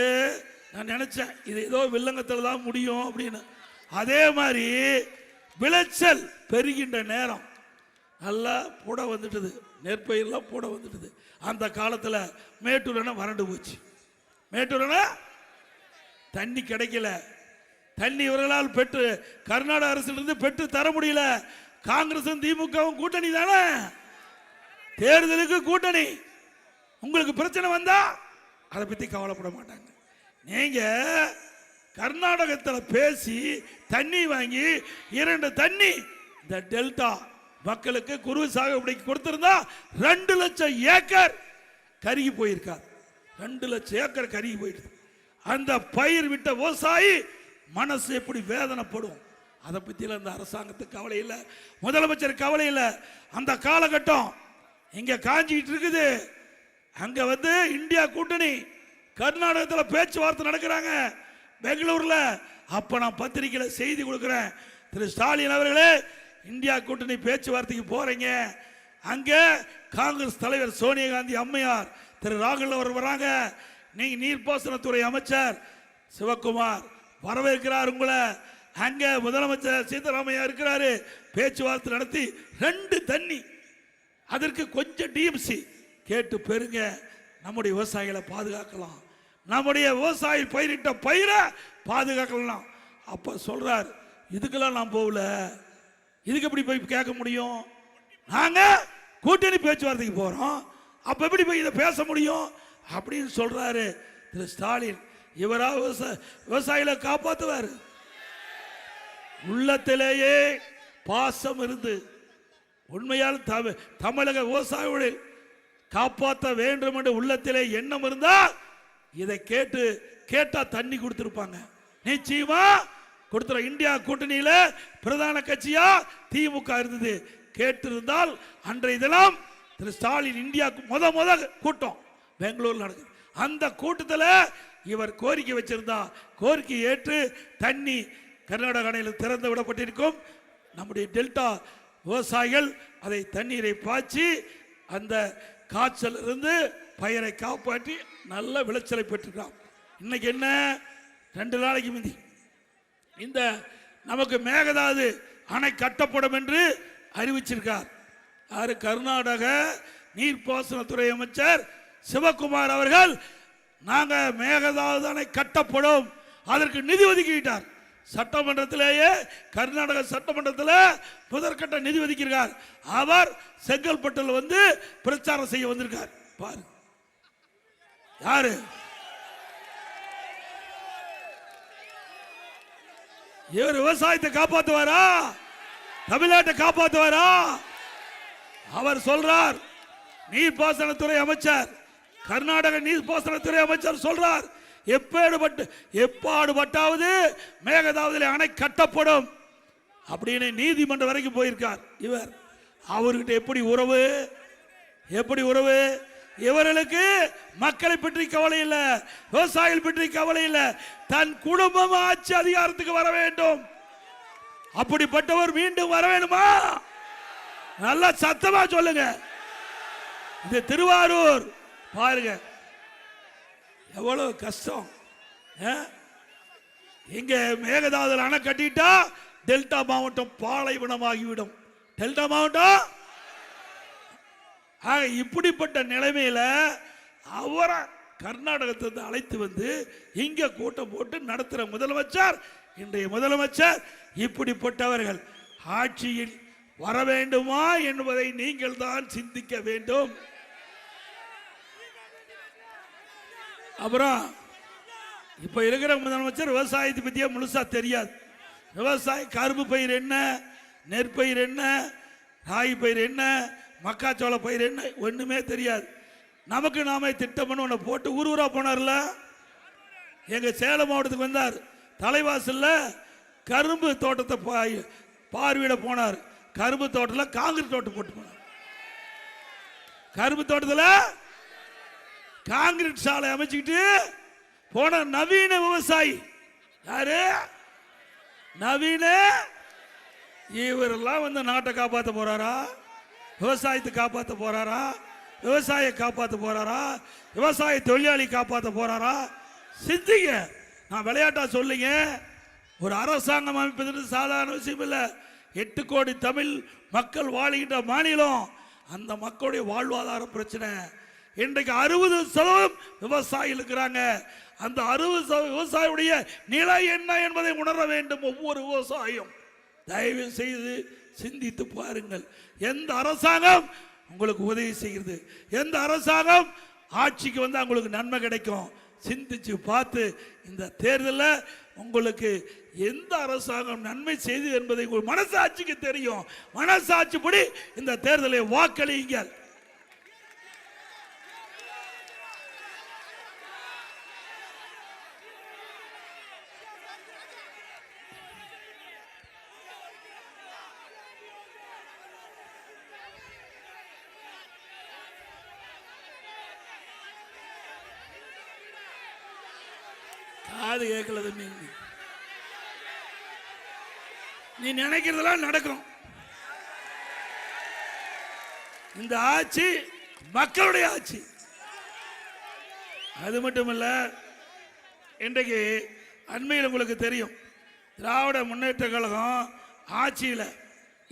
நான் நினைச்சேன் இது ஏதோ வில்லங்கத்தில் தான் முடியும் அப்படின்னு. அதே மாதிரி விளைச்சல் பெருகின்ற நேரம் நல்லா புட வந்துட்டது, நெற்பயிரெல்லாம் புட வந்துட்டது. அந்த காலத்தில் மேட்டூர் அணை வறண்டு போச்சு. மேட்டூர் அணை தண்ணி கிடைக்கல. தண்ணி இவர்களால் பெற்று கர்நாடக அரசிலிருந்து பெற்று தர முடியல. காங்கிரசும் திமுகவும் கூட்டணி தானே, தேர்தலுக்கு கூட்டணி. உங்களுக்கு பிரச்சனை வந்தா அதை பத்தி கவலைப்பட மாட்டாங்க. நீங்க கர்நாடகத்தில் பேசி தண்ணி வாங்கி 2 தண்ணி இந்த டெல்டா மக்களுக்கு குறுவை சாகுபடிக்கு கொடுத்திருந்தா 2 லட்சம் ஏக்கர் கருகி போயிருக்கார். 2 லட்சம் ஏக்கர் கருகி போயிடுது. அந்த பயிர் விட்ட விவசாயி மனசு எப்படி வேதனைப்படும். அதை பற்றியில் அந்த அரசாங்கத்துக்கு கவலை இல்லை, முதலமைச்சர் கவலை இல்லை. அந்த காலகட்டம் இங்க காஞ்சிக்கிட்டு இருக்குது. அங்க இந்தியா கூட்டணி கர்நாடகத்தில் பேச்சுவார்த்தை நடக்கிறாங்க பெங்களூர்ல. அப்ப நான் பத்திரிகையில செய்தி கொடுக்கிறேன், திரு ஸ்டாலின் அவர்களே இந்தியா கூட்டணி பேச்சுவார்த்தைக்கு போறீங்க. அங்க காங்கிரஸ் தலைவர் சோனியா காந்தி அம்மையார், திரு ராகுல் அவர் வராங்க. நீங்க நீர்ப்பாசனத்துறை அமைச்சர் சிவகுமார் வரவேற்கிறார் உங்களை. அங்க முதலமைச்சர் சீதாராமையா இருக்கிறாரு. பேச்சுவார்த்தை நடத்தி 2 தண்ணி அதற்கு கொஞ்சம் டிஎம்சி கேட்டு பெருங்க. நம்முடைய விவசாயிகளை பாதுகாக்கலாம், நம்முடைய விவசாயி பயிரிட்ட பயிரை பாதுகாக்கலாம். அப்ப சொல்றார், இதுக்கெல்லாம் நான் போகல, இதுக்கு எப்படி போய் கேட்க முடியும்? நாங்க கூட்டணி பேச்சுவார்த்தைக்கு போறோம், அப்ப எப்படி போய் இதை பேச முடியும் அப்படின்னு சொல்றாரு திரு ஸ்டாலின். இவரா விவசாயிகளை காப்பாற்றுவார். உள்ளத்திலேயே பாசம் இருந்து உண்மையால் தமிழக விவசாயிகளை காப்பாற்ற வேண்டும் என்று உள்ளத்திலே எண்ணம் இருந்தா இதை கேட்டா தண்ணி கொடுத்திருப்பாங்க. நிச்சயமா கொடுத்துற. இந்தியா கூட்டணியில பிரதான கட்சியா திமுக இருந்தது. கேட்டிருந்தால் அன்றைய தினம் திரு ஸ்டாலின் இந்தியா முத கூட்டம் பெங்களூர் நடக்குது. அந்த கூட்டத்தில் இவர் கோரிக்கை வச்சிருந்தா கோரிக்கை ஏற்று தண்ணி கர்நாடக அணையில் திறந்து விடப்பட்டிருக்கும். நம்முடைய டெல்டா விவசாயிகள் அதை தண்ணீரை பாய்ச்சி அந்த காய்ச்சல் இருந்து பயிரை காப்பாற்றி நல்ல விளைச்சலை பெற்றுக்கிறான். இன்னைக்கு என்ன, 2 நாளைக்கு முந்தி இந்த நமக்கு மேகதாது அணை கட்டப்படும் என்று அறிவிச்சிருக்கார். யாரு? கர்நாடக நீர்ப்பாசனத்துறை அமைச்சர் சிவகுமார் அவர்கள். நாங்க மேகதாது அணை கட்டப்படும், அதற்கு நிதி ஒதுக்கிட்டார். சட்டமன்றத்திலேயே கர்நாடக சட்டமன்றத்தில் முதற்கட்ட நிதி ஒதுக்கிறார். அவர் செங்கல்பட்டில் பிரச்சாரம் செய்ய வந்திருக்கார். பாரு யாரு? இவர் விவசாயத்தை காப்பாற்றுவாரா? தமிழ்நாட்டை காப்பாற்றுவாரா? அவர் சொல்றார், நீர்ப்பாசனத்துறை அமைச்சர், கர்நாடக நீர்ப்பாசனத்துறை அமைச்சர் சொல்றார், எப்பாடுபட்டாவது மேகதாதுல அணை கட்டப்படும் அப்படின்னு நீதிமன்றம் வரைக்கும் போயிருக்கார். இவர் அவர்கிட்ட எப்படி உறவு? இவர்களுக்கு மக்களை பற்றி கவலை இல்லை, விவசாயிகள் பற்றி கவலை இல்லை. தன் குடும்பம் ஆட்சி அதிகாரத்துக்கு வர வேண்டும். அப்படிப்பட்டவர் மீண்டும் வர வேண்டுமா? நல்லா சத்தமா சொல்லுங்க. இந்த திருவாரூர் பாருங்க எவ்வளவு கஷ்டம். இங்க மேகதாதுல அணை கட்டிட்டா டெல்டா மாவட்டம் பாலைவனமாகிவிடும். டெல்டா மாவட்டம் இப்படிப்பட்ட நிலைமையில அவரை கர்நாடகத்தை அழைத்து இங்க கூட்டம் போட்டு நடத்துற முதலமைச்சர், இன்றைய முதலமைச்சர் இப்படிப்பட்டவர்கள் ஆட்சியில் வர வேண்டுமா என்பதை நீங்கள் தான் சிந்திக்க வேண்டும். அப்புறம் இப்ப இருக்கிற முதலமைச்சர் விவசாயத்தை பத்தியே முழுசா தெரியாது. விவசாய கரும்பு பயிர் என்ன, நெற்பயிர் என்ன, ராகி பயிர் என்ன, மக்காச்சோள பயிர் என்ன, ஒண்ணுமே தெரியாது. நமக்கு நாமே திட்டம் ஒன்று போட்டு ஊரா போனார்ல. எங்க சேலம் மாவட்டத்துக்கு வந்தார். தலைவாசல்ல கரும்பு தோட்டத்தை பார்வையிட போனார். கரும்பு தோட்டத்தில் காங்கிரீட் தோட்டம் போட்டு போனார். கரும்பு தோட்டத்தில் காங்கிரீட் சாலை அமைச்சுக்கிட்டு போன நவீன விவசாயி யாரு? நவீன. இவரெல்லாம் நாட்டை காப்பாற்ற போறாரா? விவசாயத்தை காப்பாற்ற போறாரா? விவசாய காப்பாற்ற போறாரா? விவசாய தொழிலாளி காப்பாற்ற போறாரா? சிந்திங்க. நான் விளையாட்டா சொல்லுங்க. ஒரு அரசாங்கம் அமைப்பது சாதாரண விஷயம் இல்லை. 8 கோடி தமிழ் மக்கள் வாழ்கின்ற மாநிலம். அந்த மக்களுடைய வாழ்வாதார பிரச்சனை. இன்றைக்கு 60% விவசாயிகள் இருக்கிறாங்க. அந்த 60% விவசாயியுடைய நிலை என்ன என்பதை உணர வேண்டும் ஒவ்வொரு விவசாயியும். தயவு செய்து சிந்தித்து பாருங்கள். எந்த அரசாங்கம் உங்களுக்கு உதவி செய்கிறது, எந்த அரசாங்கம் ஆட்சிக்கு உங்களுக்கு நன்மை கிடைக்கும், சிந்திச்சு பார்த்து இந்த தேர்தலில் உங்களுக்கு எந்த அரசாங்கம் நன்மை செய்து என்பதை உங்கள் மனசாட்சிக்கு தெரியும். மனசாட்சிப்படி இந்த தேர்தலை வாக்களியுங்கள். காது கேட்கல தம்பி, நீ நினைக்கிறதெல்லாம் நடக்கும். இந்த ஆட்சி மக்களுடைய ஆட்சி. அது மட்டுமல்ல, இன்றைக்கு அண்மையில் உங்களுக்கு தெரியும், திராவிட முன்னேற்ற கழகம் ஆட்சியில்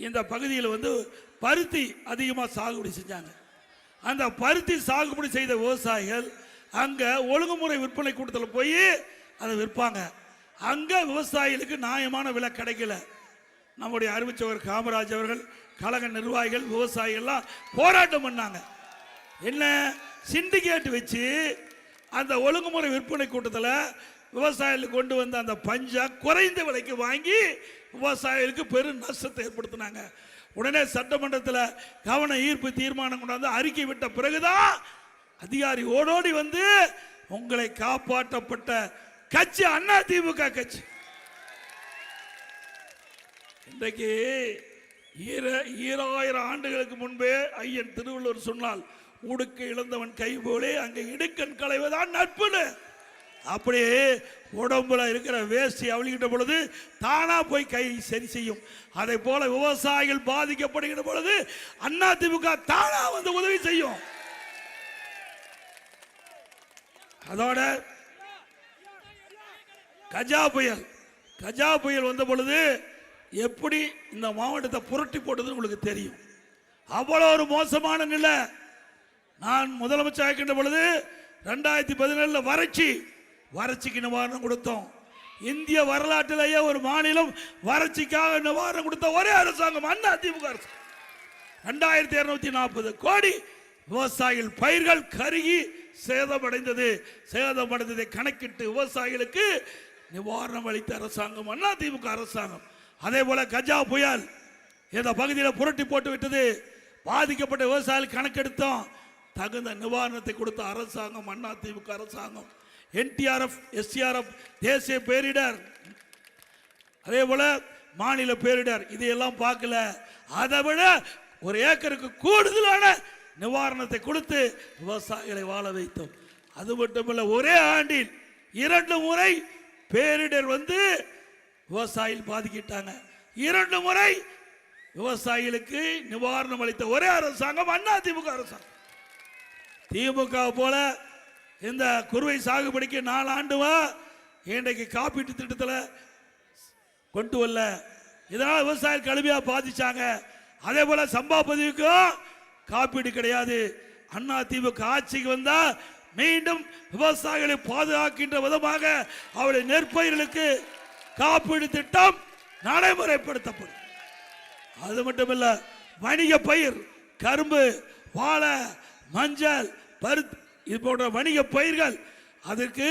இந்த பகுதியில் வந்து பருத்தி அதிகமாக சாகுபடி செஞ்சாங்க. அந்த பருத்தி சாகுபடி செய்த விவசாயிகள் அங்கே ஒழுங்குமுறை விற்பனை கூட்டத்தில் போய் அதை விற்பாங்க. அங்கே விவசாயிகளுக்கு நியாயமான விலை கிடைக்கல. நம்முடைய அறிவிச்சவர் காமராஜ் அவர்கள், கழக நிர்வாகிகள், விவசாயிகள்லாம் போராட்டம் பண்ணாங்க. என்ன சிண்டிகேட் வச்சு அந்த ஒழுங்குமுறை விற்பனை கூட்டத்தில் விவசாயிகளுக்கு கொண்டு வந்த அந்த பஞ்சா குறைந்த விலைக்கு வாங்கி விவசாயிகளுக்கு பெரும் நஷ்டத்தை ஏற்படுத்தினாங்க. உடனே சட்டமன்றத்தில் கவன ஈர்ப்பு தீர்மானம் கொண்டாந்து அறிக்கை விட்ட பிறகுதான் அதிகாரி ஓடோடி வந்து உங்களை காப்பாற்றப்பட்ட கட்சி அதிமுக கட்சி. இன்றைக்கு 2000 ஆண்டுகளுக்கு முன்பே ஐயன் திருவள்ளுவர் சொன்னால், உடுக்க இழந்தவன் கை போலே அங்கே இடுக்கன் களைவதான் நட்புன்னு. அப்படியே உடம்புல இருக்கிற வேஷ்டி அவளிக்கிட்ட பொழுது தானா போய் கை சரி செய்யும். அதை போல விவசாயிகள் பாதிக்கப்படுகிற பொழுது அதிமுக தானா வந்து உதவி செய்யும். அதோட கஜா புயல் வந்த பொழுது எப்படி இந்த மாவட்டத்தை புரட்டி போட்டது உங்களுக்கு தெரியும். அவ்வளவு ஒரு மோசமான நிலை. நான் முதலமைச்சர் ஆகின்ற பொழுது 2017 வறட்சிக்கு நிவாரணம் கொடுத்தோம். இந்திய வரலாற்றிலேயே ஒரு மாநிலம் வறட்சிக்காக நிவாரணம் கொடுத்த ஒரே அரசாங்கம் அதிமுக அரசு. 2240 கோடி விவசாயிகள் பயிர்கள் கருகி சேதமடைந்ததை கணக்கிட்டு விவசாயிகளுக்கு நிவாரணம் அளித்த அரசாங்கம் அதிமுக அரசாங்கம். அதே போல கஜா புயல் இந்த பகுதியில் புரட்டி போட்டு விட்டது. பாதிக்கப்பட்ட விவசாயிகள் கணக்கெடுத்தோம். தகுந்த நிவாரணத்தை கொடுத்த அரசாங்கம் அதிமுக அரசாங்கம். NTRF, SCRF தேசிய பேரிடர், அதே போல மாநில பேரிடர், இதையெல்லாம் பார்க்கல. அதை விட ஒரு ஏக்கருக்கு கூடுதலான நிவாரணத்தை கொடுத்து விவசாயிகளை வாழ வைத்தோம். அது மட்டுமல்ல, ஒரே ஆண்டில் 2 முறை பேரிடர் வந்து விவசாயிகள் பாதிக்கிட்டாங்க. 2 முறை விவசாயிகளுக்கு நிவாரணம் அளித்த ஒரே அரசாங்கம் அதிமுக அரசாங்கம். திமுக போல இந்த குறுவை சாகுபடிக்கு 4 ஆண்டுவா இன்றைக்கு காப்பீட்டு திட்டத்தில் கொண்டு வரல. இதனால் விவசாயிகள் கடுமையாக பாதிச்சாங்க. அதே போல சம்பா பதிவுக்கும் காப்பீடு கிடையாது. அதிமுக ஆட்சிக்கு வந்தா மீண்டும் விவசாயிகளை பாதுகாக்கின்ற விதமாக அவருடைய நெற்பயிர்களுக்கு காப்பீடு திட்டம் நடைமுறைப்படுத்தப்படும். அது மட்டுமல்ல, வணிக பயிர், கரும்பு, வாழை, மஞ்சள், பருத்தி, இது போன்ற வணிக பயிர்கள், அதற்கு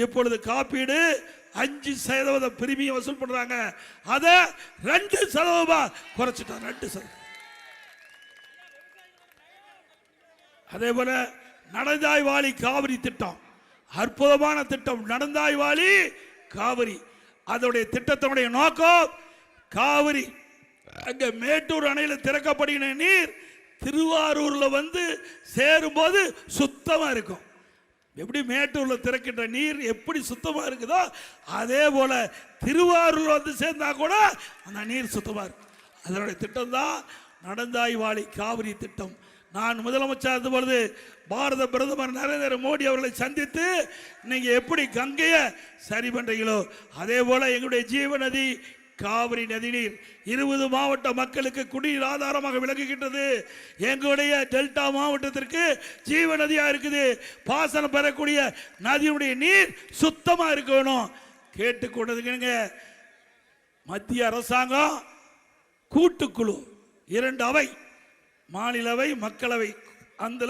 இப்பொழுது காப்பீடு 5% பிரீமியம் வசூல் பண்றாங்க. அதை 2% குறைச்சிட்டாங்க. 2%. அதே போல நடந்தாய் வாலி காவிரி திட்டம், அற்புதமான திட்டம். நடந்தாய் வாலி காவிரி, அதோடைய திட்டத்தினுடைய நோக்கம் காவிரி அங்க மேட்டூர் அணையில் திறக்கப்படுகிற நீர் திருவாரூர்ல வந்து சேரும்போது சுத்தமா இருக்கும். எப்படி மேட்டூர்ல திறக்கின்ற நீர் எப்படி சுத்தமா இருக்குதோ அதே போல திருவாரூர் வந்து சேர்ந்தா கூட அந்த நீர் சுத்தமா இருக்கும். அதனுடைய திட்டம் தான் நடந்தாய் வாலி காவிரி திட்டம். நான் முதலமைச்சர் இருந்த பொழுது பாரத பிரதமர் நரேந்திர மோடி அவர்களை சந்தித்து நீங்க எப்படி கங்கையை சரி பண்றீங்களோ அதே போல எங்களுடைய ஜீவநதி காவிரி நதிநீர் 20 மாவட்ட மக்களுக்கு குடிநீர் ஆதாரமாக விளங்குகின்றது. எங்களுடைய டெல்டா மாவட்டத்திற்கு ஜீவநதியா இருக்குது. பாசனம் பெறக்கூடிய நதியுடைய நீர் சுத்தமா இருக்கணும் கேட்டுக்கொண்டதுங்க. மத்திய அரசாங்கம் கூட்டுக்குழு 2 அவை, மாநிலவை, மக்களவை, அந்த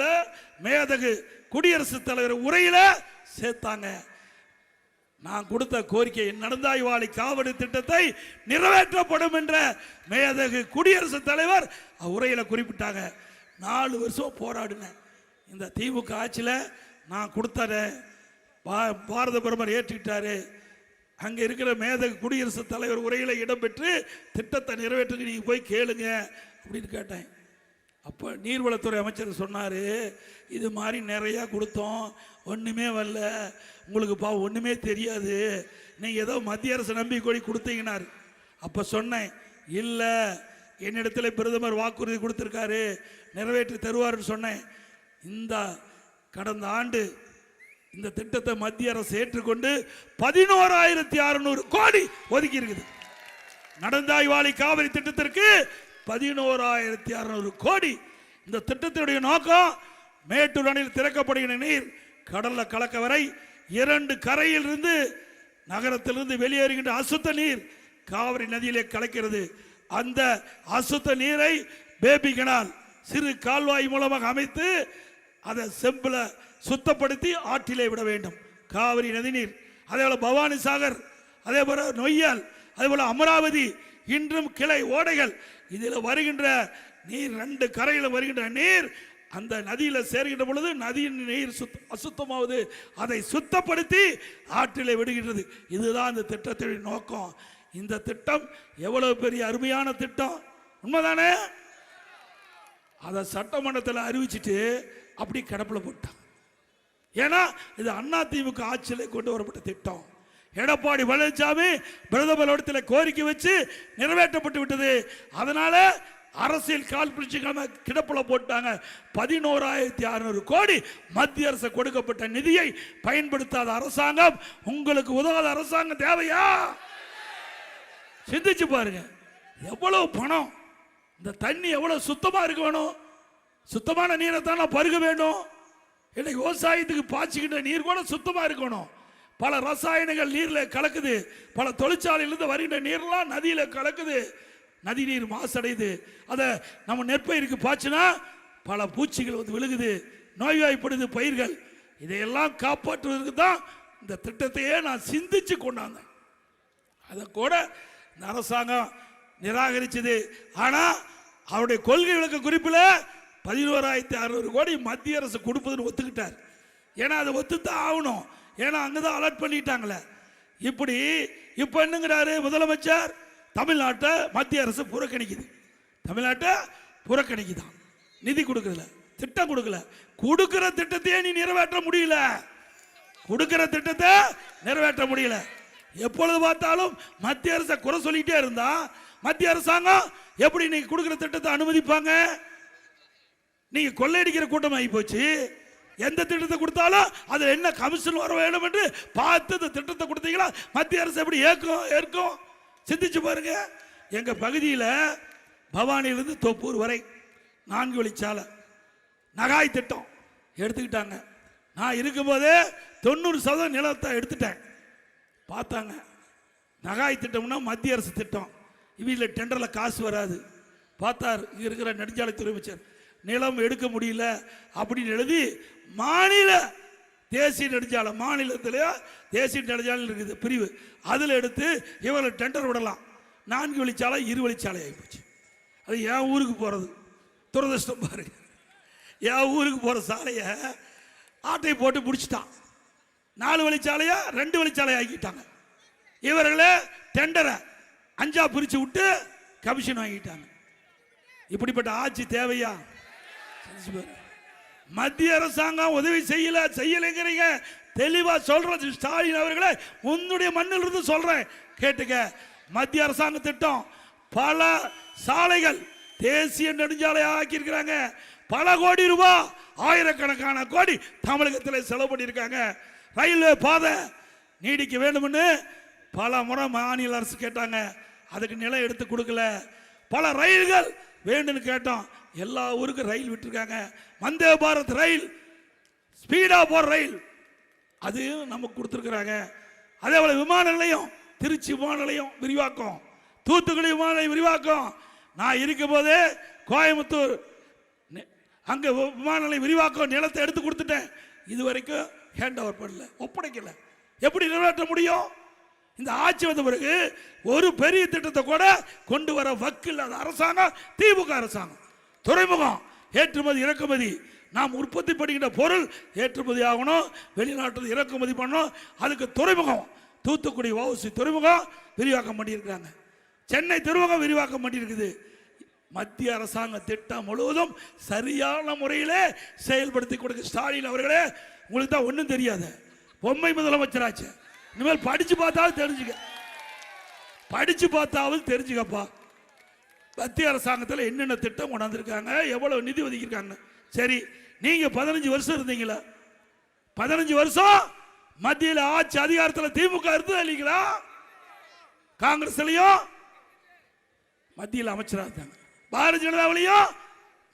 மேதகு குடியரசுத் தலைவர் உரையில சேர்த்தாங்க. நான் கொடுத்த கோரிக்கை நடந்தாய் வாழி காவடி திட்டத்தை நிறைவேற்றப்படும் என்ற மேதகு குடியரசுத் தலைவர் உரையில குறிப்பிட்டாங்க. 4 வருஷம் போராடினேன். இந்த திமுக ஆட்சியில் நான் கொடுத்தத பாரத பிரதமர் ஏற்றுக்கிட்டாரு. அங்க இருக்கிற மேதகு குடியரசுத் தலைவர் உரையில இடம்பெற்று திட்டத்தை நிறைவேற்று நீங்க போய் கேளுங்க அப்படின்னு கேட்டேன். அப்போ நீர்வளத்துறை அமைச்சர் சொன்னார், இது மாதிரி நிறையா கொடுத்தோம், ஒன்றுமே வரல, உங்களுக்கு ஒன்றுமே தெரியாது, நீங்கள் ஏதோ மத்திய அரசு நம்பி கொடி கொடுத்தீங்கன்னாரு. அப்போ சொன்னேன், இல்லை என்னிடத்தில் பிரதமர் வாக்குறுதி கொடுத்துருக்காரு, நிறைவேற்றி தருவார்னு சொன்னேன். இந்த கடந்த ஆண்டு இந்த திட்டத்தை மத்திய அரசு ஏற்றுக்கொண்டு 11,600 கோடி ஒதுக்கி இருக்குது. நடந்தாய் வாழி காவிரி திட்டத்திற்கு 11,600 கோடி. இந்த திட்டத்தினுடைய நோக்கம் மேட்டூர் அணையில் திறக்கப்படுகிற நீர் கடல்ல கலக்க வரை 2 கரையில் இருந்து நகரத்திலிருந்து வெளியேறுகின்ற அசுத்த நீர் காவிரி நதியிலே கலக்கிறது. அந்த அசுத்த நீரை பேபி கனால் சிறு கால்வாய் மூலமாக அமைத்து அதை செம்பில் சுத்தப்படுத்தி ஆற்றிலே விட வேண்டும். காவிரி நதிநீர், அதே போல பவானி சாகர், அதே போல நொய்யல், அதே போல அமராவதி, இன்றும் கிளை ஓடைகள், இதில் வருகின்ற நீர் 2 கரையில் வருகின்ற நீர் அந்த நதியில் சேர்கின்ற பொழுது நதியின் நீர் அசுத்தமாவது, அதை சுத்தப்படுத்தி ஆற்றிலே விடுகின்றது. இதுதான் இந்த திட்டத்தின் நோக்கம். இந்த திட்டம் எவ்வளவு பெரிய அருமையான திட்டம், உண்மைதானே? அதை சட்டமன்றத்தில் அறிவிச்சிட்டு அப்படி கிடப்பில் போட்டாங்க. ஏன்னா இது அதிமுக ஆட்சியில் கொண்டு வரப்பட்ட திட்டம். எடப்பாடி பழனிசாமி பிரதமர் கோரிக்கை வச்சு நிறைவேற்றப்பட்டு விட்டது. அதனால அரசியல் கால் பிடிச்சிக்காம கிடப்பில் போட்டாங்க. 11,600 கோடி மத்திய அரசு கொடுக்கப்பட்ட நிதியை பயன்படுத்தாத அரசாங்கம், உங்களுக்கு உதவாத அரசாங்கம் தேவையா? சிந்திச்சு பாருங்க, எவ்வளவு பணம், இந்த தண்ணி எவ்வளவு சுத்தமா இருக்க வேணும், சுத்தமான நீரை தான் பருக வேண்டும். இன்னைக்கு விவசாயத்துக்கு பாய்ச்சிக்கிட்ட நீர் கூட சுத்தமா இருக்கணும். பல ரசாயனங்கள் நீர்ல கலக்குது, பல தொழிற்சாலையிலிருந்து வருகின்ற நீர்லாம் நதியில கலக்குது, நதி நீர் மாசடையுது. அதை நம்ம நெற்பயிருக்கு பாய்ச்சினா பல பூச்சிகள் வந்து விழுகுது, நோய்வாய்ப்படுது பயிர்கள். இதையெல்லாம் காப்பாற்றுவதற்கு தான் இந்த திட்டத்தையே நான் சிந்திச்சு கொண்டாந்தேன். அதை கூட இந்த அரசாங்கம் நிராகரிச்சது. ஆனா அவருடைய கொள்கை விளக்க குறிப்பில் 11,600 கோடி மத்திய அரசு கொடுப்பதுன்னு ஒத்துக்கிட்டார். ஏன்னா அதை ஒத்துத்தான் ஆகணும், ஏன்னா அங்கதான் அலர்ட் பண்ணிட்டாங்களே. இப்படி இப்ப என்னங்கிறாரு முதலமைச்சர், தமிழ்நாட்டை மத்திய அரசு புறக்கணிக்குது, தமிழ்நாட்டை புறக்கணிக்குதான், நிதி கொடுக்கல, திட்டம் கொடுக்கல. கொடுக்கிற திட்டத்தையே நீ நிறைவேற்ற முடியல, கொடுக்கிற திட்டத்தை நிறைவேற்ற முடியல. எப்பொழுது பார்த்தாலும் மத்திய அரசை குறை சொல்லிட்டே இருந்தா மத்திய அரசாங்கம் எப்படி நீங்க கொடுக்கிற திட்டத்தை அனுமதிப்பாங்க? நீங்க கொள்ளையடிக்கிற கூட்டம் ஆகி போச்சு. எந்த திட்டத்தை கொடுத்தாலும் அதுல என்ன கமிஷன் வர வேண்டும் என்று பார்த்து இந்த திட்டத்தை கொடுத்தீங்களா மத்திய அரசு எப்படி ஏற்கும்? சிந்திச்சு பாருங்க. எங்க பகுதியில் பவானியிலிருந்து தோப்பூர் வரை 4 வழிச்சாலை நகாய் திட்டம் எடுத்துக்கிட்டாங்க. நான் இருக்கும்போதே 90% நிலத்தை எடுத்துட்டேன். பார்த்தாங்க நகாய் திட்டம்னா மத்திய அரசு திட்டம், இவங்கள டெண்டரில் காசு வராது. பார்த்தார் இங்க இருக்கிற நெடுஞ்சாலைத்துறை அமைச்சர், நிலம் எடுக்க முடியல அப்படின்னு எழுதி மாநில தேசிய நெடுஞ்சாலை, மாநிலத்திலேயே தேசிய நெடுஞ்சாலை இருக்குது பிரிவு, அதில் எடுத்து இவங்களை டெண்டர் விடலாம். 4 வழிச்சாலை 2 வழிச்சாலை ஆகிப்போச்சு. அது என் ஊருக்கு போகிறது துரதிருஷ்டம் பாருங்க. என் ஊருக்கு போகிற சாலையை ஆட்டை போட்டு முடிச்சுட்டான். 4 வழிச்சாலையா 2 வழிச்சாலை ஆக்கிட்டாங்க. இவர்களே டெண்டரை 5ஆ பிரித்து விட்டு கமிஷன் வாங்கிட்டாங்க. இப்படிப்பட்ட ஆட்சி தேவையா? மத்திய அரசாங்கம் உதவி செய்யலைங்கிறீங்க. தெளிவா சொல்றது ஸ்டாலின் அவர்களே, உன்னுடைய மண்ணில் இருந்து சொல்றேன் கேட்டுக்க. மத்திய அரசாங்க திட்டம் பல சாலைகள் தேசிய நெடுஞ்சாலை ஆக்கி இருக்கிறாங்க. பல கோடி ரூபாய், ஆயிரக்கணக்கான கோடி தமிழகத்தில் செலவு பண்ணியிருக்காங்க. ரயில்வே பாதை நீடிக்க வேண்டும்னு பல முறை மாநில அரசு கேட்டாங்க, அதுக்கு நிலம் எடுத்து கொடுக்கல. பல ரயில்கள் வேண்டும்னு கேட்டோம், எல்லா ஊருக்கும் ரயில் விட்டுருக்காங்க. வந்தே பாரத் ரயில், ஸ்பீடா போற ரயில், அது நமக்கு கொடுத்துருக்குறாங்க. அதே போல விமான நிலையம், திருச்சி விமான நிலையம் விரிவாக்கம், தூத்துக்குடி விமான நிலையம் விரிவாக்கம். நான் இருக்கும் போதே கோயம்புத்தூர் அங்க விமான நிலையம் விரிவாக்கம் நிலத்தை எடுத்து கொடுத்துட்டேன். இது வரைக்கும் ஹேண்ட் ஓவர் பண்ணல, ஒப்படைக்கல. எப்படி நிறைவேற்ற முடியும்? இந்த ஆட்சி வந்த பிறகு ஒரு பெரிய திட்டத்தை கூட கொண்டு வர வக்கு இல்லாத அரசாங்கம் திமுக அரசாங்கம். துறைமுகம் ஏற்றுமதி இறக்குமதி, நாம் உற்பத்தி பண்ணுகின்ற பொருள் ஏற்றுமதி ஆகணும், வெளிநாட்டில் இறக்குமதி பண்ணணும். அதுக்கு துறைமுகம், தூத்துக்குடி வஉசி துறைமுகம் விரிவாக்கம் பண்ணியிருக்காங்க, சென்னை துறைமுகம் விரிவாக்கம் பண்ணியிருக்குது. மத்திய அரசாங்க திட்டம் முழுவதும் சரியான முறையிலே செயல்படுத்தி கொடுக்க ஸ்டாலின் அவர்களே, உங்களுக்கு தான் ஒன்றும் தெரியாது, பொம்மை முதலமைச்சராச்சு. இனிமேல் படிச்சு பார்த்தாவது தெரிஞ்சுக்க, படிச்சு பார்த்தாவது தெரிஞ்சுக்கப்பா. மத்திய அரசாங்கத்தில் என்னென்ன திட்டம் கொண்டாந்துருக்காங்க, எவ்வளவு நிதி ஒதுக்கியிருக்காங்க. சரி, நீங்க 15 வருஷம் இருந்தீங்களா? 15 வருஷம் மத்தியில் ஆட்சி அதிகாரத்தில் திமுக இருந்தது இல்லைங்களா? காங்கிரஸ்லயும் மத்தியில் அமைச்சராக இருந்தாங்க, பாரதிய ஜனதாவிலையும்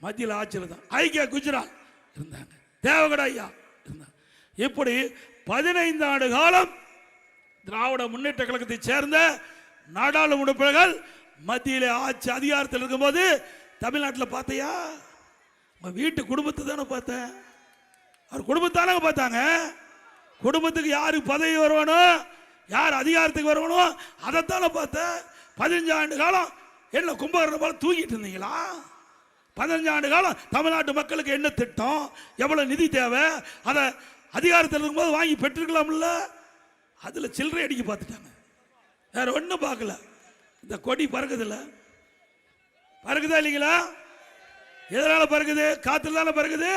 மத்தியில் ஆட்சியில் தான், ஐக்கிய குஜராத் இருந்தாங்க, தேவகட ஐயா இருந்தாங்க. இப்படி 15 ஆண்டு காலம் திராவிட முன்னேற்ற கழகத்தை சேர்ந்த நாடாளுமன்ற உறுப்பினர்கள் மத்தியில் ஆட்சி அதிகாரத்தில் இருக்கும்போது தமிழ்நாட்டில் பார்த்தையா? உங்க வீட்டு குடும்பத்தை தானே பார்த்தேன், அவர் குடும்பத்தானே பார்த்தாங்க. குடும்பத்துக்கு யாருக்கு பதவி வரணும், யார் அதிகாரத்துக்கு வரணும், அதைத்தானே பார்த்தேன். 15 ஆண்டு காலம் என்ன கும்பகரணம் போல தூங்கிட்டு இருந்தீங்களா? 15 ஆண்டு காலம் தமிழ்நாட்டு மக்களுக்கு என்ன திட்டம், எவ்வளவு நிதி தேவை, அதை அதிகாரத்தில் இருக்கும்போது வாங்கி பெற்றிருக்கலாம்ல. அதில் சில்லறை அடிக்க பார்த்துட்டாங்க, வேற ஒன்றும் பார்க்கல. இந்த கொடி பறக்குதுல்ல, பறக்குதா இல்லைங்களா? எதனால பறக்குது? காத்துல தானே பறக்குது.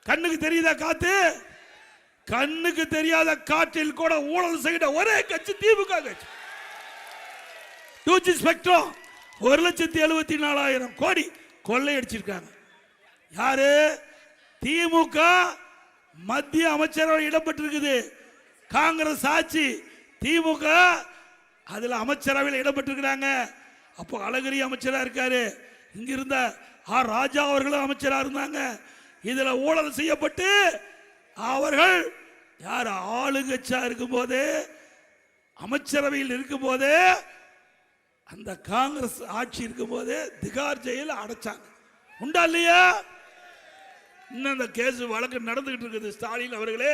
கண்ணுக்கு தெரியுதா காத்து? கண்ணுக்கு தெரியாத காற்றில் கூட ஊழல் செய்த ஒரே கட்சி திமுக கட்சி. 2G ஸ்பெக்ட்ரம் 1,74,000 கோடி கொள்ளையடிச்சிருக்காங்க. யாரு? திமுக மத்திய அமைச்சரவை இடம்பெற்றிருக்குது. காங்கிரஸ் ஆட்சி, திமுக அதுல அமைச்சரவையில் இடம்பெற்றிருக்கிறாங்க. அப்போ அழகிரி அமைச்சரா இருக்காரு, இங்க இருந்த ஆர் ராஜா அவர்களும் அமைச்சரா இருந்தாங்க. இதுல ஊழல் செய்யப்பட்டு அவர்கள் யார் ஆளுங்கட்சியா இருக்கும் போதே, அமைச்சரவையில் இருக்கும் போதே, அந்த காங்கிரஸ் ஆட்சி இருக்கும் போதே திகார் ஜெயில அடைச்சாங்க. உண்டா இல்லையா? இன்னும் அந்த கேஸ் வழக்கு நடந்துகிட்டு இருக்குது. ஸ்டாலின் அவர்களே,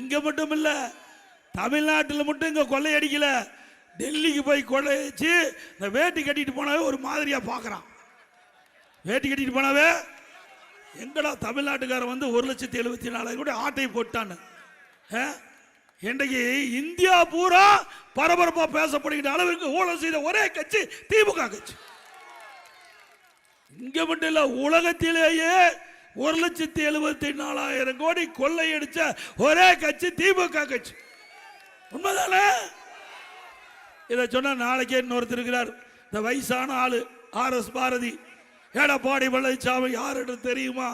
இங்க மட்டும் இல்ல, தமிழ்நாட்டில் மட்டும் இங்க கொள்ளையடிக்கல, டெல்லிக்கு போய் கொள்ளையடிச்சு இந்த வேட்டி கட்டிட்டு போனாவே ஒரு மாதிரியா பாக்குறான். வேட்டி கட்டிட்டு போனாவே எங்கடா தமிழ்நாட்டுக்காரன் வந்து 1,74,000 கூட ஆட்டை போட்டான்னு. இன்றைக்கு இந்தியா பூரா பரபரப்பா பேசப்படுகிற அளவிற்கு ஊழல் செய்த ஒரே கட்சி திமுக கட்சி. இங்க மட்டும் இல்ல, உலகத்திலேயே 1,74,000 கோடி கொள்ளையடிச்ச ஒரே கட்சி திமுக கட்சி. உண்மைதானே? இதை சொன்னா நாளைக்கே இன்னொருத்தர் இருக்கிறார், இந்த வயசான ஆளு RS பாரதி, எடப்பாடி பழனிசாமி யாரு தெரியுமா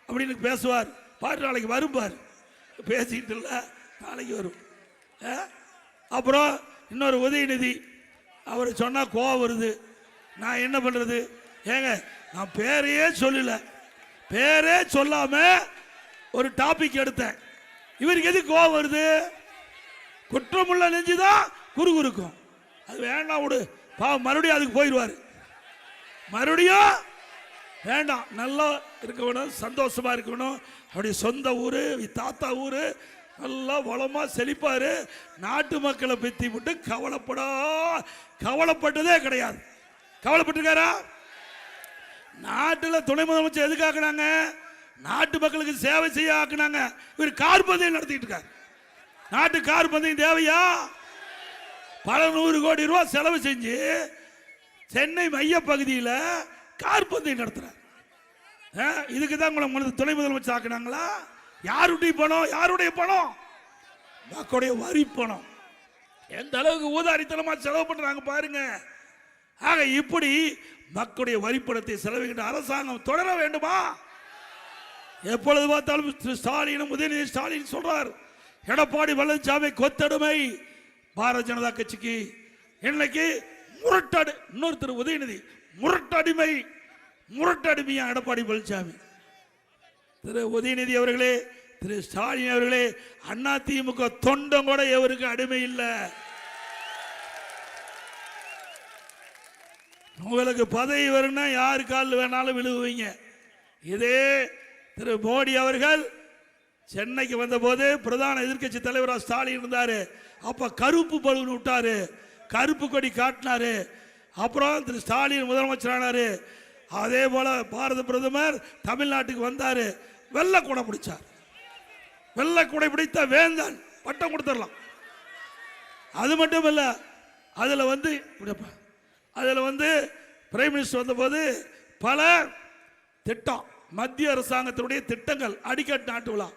அப்படின்னு பேசுவார். பாரு, நாளைக்கு வரும் பாரு, பேசிட்டு இல்ல, நாளைக்கு வரும். அப்புறம் இன்னொரு உதயநிதி, அவர் சொன்னா கோவம் வருது. நான் என்ன பண்றது? ஏங்க, நான் பேரையே சொல்லல, பேரே சொல்லாம ஒரு டாபிக் எடுத்தேன். இவருக்கு எது கோவம் வருது? குற்றமுள்ள நெஞ்சுதான் குறுகுறுக்கும். அது வேண்டாம் விடு, பாவம் மறுபடியும் அதுக்கு போயிடுவார். மறுபடியும் வேண்டாம், நல்லா இருக்கணும், சந்தோஷமா இருக்கணும். அவருடைய சொந்த ஊரு, தாத்தா ஊரு, நல்லா வளமா செழிப்பாரு. நாட்டு மக்களை பத்தி விட்டு கவலைப்பட்டதே கிடையாது. கவலைப்பட்டிருக்காரா? நாட்டில் துணை முதலமைச்சர் எதுக்கு ஆக்குனாங்க? நாட்டு மக்களுக்கு சேவை செய்ய ஆக்குனாங்க. இவர் கார் பந்தயம் நடத்திட்டு இருக்காரு. நாட்டு கார் பந்தயம் தேவையா? பல 100 கோடி ரூபாய் செலவு செஞ்சு சென்னை மைய பகுதியில் கார் பந்தயம் நடத்துறார். இதுக்கு தான் உங்களை துணை முதலமைச்சர் ஆக்குனாங்களா? யாருடைய பணம்? யாருடைய பணம்? மக்களுடைய வரி பணம். எந்த அளவுக்கு ஊதாரித்தனமா செலவு பண்றாங்க பாருங்க. ஆக இப்படி மக்களுடைய வரிப்பணத்தை செலவிக்கின்ற அரசாங்கம் தொடர வேண்டுமா? எப்பொழுது பார்த்தாலும் ஸ்டாலினும் உதயநிதி ஸ்டாலின் சொல்றார், எடப்பாடி பழனிசாமி கொத்தடிமை பாரதிய ஜனதா கட்சிக்கு. இன்னைக்கு முரட்டடி, இன்னொருத்தர் உதயநிதி முரட்டடிமை, முரட்டடிமையா எடப்பாடி பழனிசாமி. திரு உதயநிதி அவர்களே, திரு ஸ்டாலின் அவர்களே, அண்ணா திமுக தொண்டம் கூட எவருக்கு அடிமை இல்லை. உங்களுக்கு பதவி வரும்னா யாரு காலில் வேணாலும் விழுவுவீங்க. இதே திரு மோடி அவர்கள் சென்னைக்கு வந்தபோது பிரதான எதிர்க்கட்சி தலைவராக ஸ்டாலின் இருந்தாரு. அப்ப கருப்பு பலூன் விட்டாரு, கருப்பு கொடி காட்டினாரு. அப்புறம் திரு ஸ்டாலின் முதலமைச்சரானாரு. அதே போல பாரத பிரதமர் தமிழ்நாட்டுக்கு வந்தாரு, வெள்ளை குடை பிடிச்சார். வெள்ளை குடை பிடித்த வேந்தன் பட்டம் கொடுத்துடலாம். அது மட்டும் இல்ல, அதுல வந்து பிரைம் மினிஸ்டர் வந்தபோது பல திட்டம், மத்திய அரசாங்கத்தினுடைய திட்டங்கள் அடிக்கட்டு நாட்டு விழா.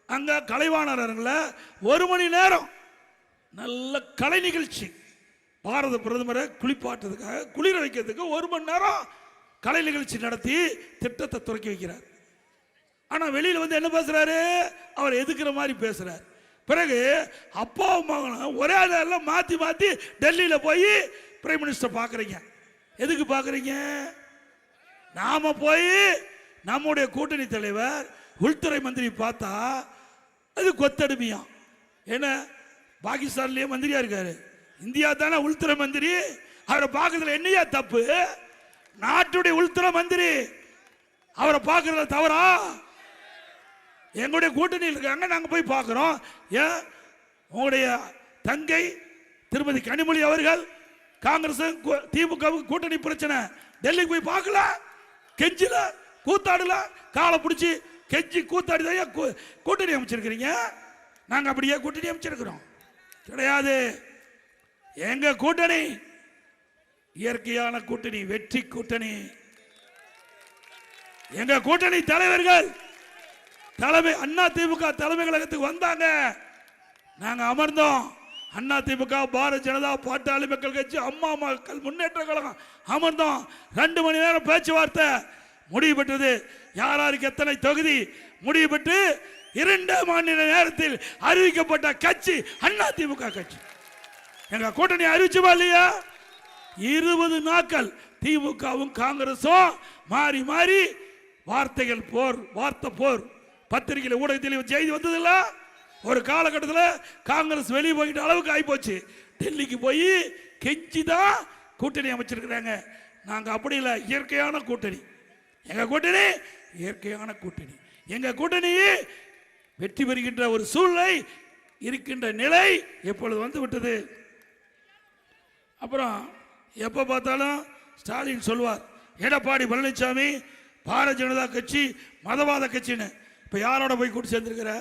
அங்க கலைவாணர் அரங்கில் 1 மணி நேரம் நல்ல கலை நிகழ்ச்சி. பாரத பிரதமரை குளிப்பாட்டுறதுக்காக, குளிர வைக்கிறதுக்கு 1 மணி நேரம் கலை நிகழ்ச்சி நடத்தி திட்டத்தை துவக்கி வைக்கிறார். ஆனா வெளியில வந்து என்ன பேசுறாரு, அவர் எதுக்குற மாதிரி பேசுறாரு. பிறகு அப்பா மகனும் ஒரே ஆளெல்லாம் மாத்தி மாத்தி டெல்லியில போய் பிரைம் மினிஸ்டர் பாக்குறீங்க. எதுக்கு பாக்குறீங்க? நாம போய் நம்முடைய கூட்டணி தலைவர் உள்துறை மந்திரி பார்த்தா அது கொத்தடிமையா. என்ன, பாகிஸ்தான்லயே மந்திரியா இருக்காரு, இந்தியா தானே உள்துறை மந்திரி, அவரை பார்க்கறதுல என்னையா தப்பு? நாட்டுடைய உள்துறை மந்திரி, அவரை பார்க்கறதுல தவறா? எங்களுடைய கூட்டணியில் இருக்காங்க, நாங்க போய் பார்க்கிறோம். ஏன் உங்களுடைய தங்கை திருமதி கனிமொழி அவர்கள் காங்கிரஸ் திமுக கூட்டணி பிரச்சனை, டெல்லிக்கு போய் பார்க்கல, கெஞ்சில கூத்தாடல, காலை பிடிச்சி கெஞ்சி கூத்தாடிதான் கூட்டணி அமைச்சிருக்கிறீங்க. நாங்க அப்படியே கூட்டணி அமைச்சிருக்கிறோம் கிடையாது. எங்க கூட்டணி இயற்கையான கூட்டணி, வெற்றி கூட்டணி. எங்க கூட்டணி தலைவர்கள் தலைமை அண்ணா திமுக தலைமை கழகத்துக்கு வந்தாங்க, நாங்க அமர்ந்தோம். அண்ணா திமுக, பாரதிய ஜனதா, பாட்டாளி மக்கள் கட்சி, அம்மா மக்கள் முன்னேற்ற கழகம் அமர்ந்தோம். 2 மணி நேரம் பேச்சுவார்த்தை முடிவு பெற்றது. யாராருக்கு எத்தனை தொகுதி முடிவு பெற்று 2 மணி நேரத்தில் அறிவிக்கப்பட்ட கட்சி அண்ணா திமுக கட்சி. எங்க கூட்டணி அறிவிச்சுமா இல்லையா? 20 நாட்கள் திமுகவும் காங்கிரசும் மாறி மாறி வார்த்தைகள் போர், வார்த்தை போர். பத்திரிகையில் ஊடகத்தில் செய்தி வந்ததில்ல. ஒரு காலகட்டத்தில் காங்கிரஸ் வெளியே போயிட்ட அளவுக்கு ஆகிப்போச்சு. டெல்லிக்கு போய் கெஞ்சி தான் கூட்டணி அமைச்சிருக்கிறாங்க. நாங்க அப்படி இல்லை, இயற்கையான கூட்டணி. எங்க கூட்டணி இயற்கையான கூட்டணி. எங்க கூட்டணி வெற்றி பெறுகின்ற ஒரு சூழ்நிலை இருக்கின்ற நிலை எப்பொழுது வந்து விட்டது. அப்புறம் எப்ப பார்த்தாலும் ஸ்டாலின் சொல்வார், எடப்பாடி பழனிசாமி பாரதிய ஜனதா கட்சி மதவாத கட்சின்னு. இப்ப யாரோட போய் கூட்டி சேர்ந்திருக்கிற?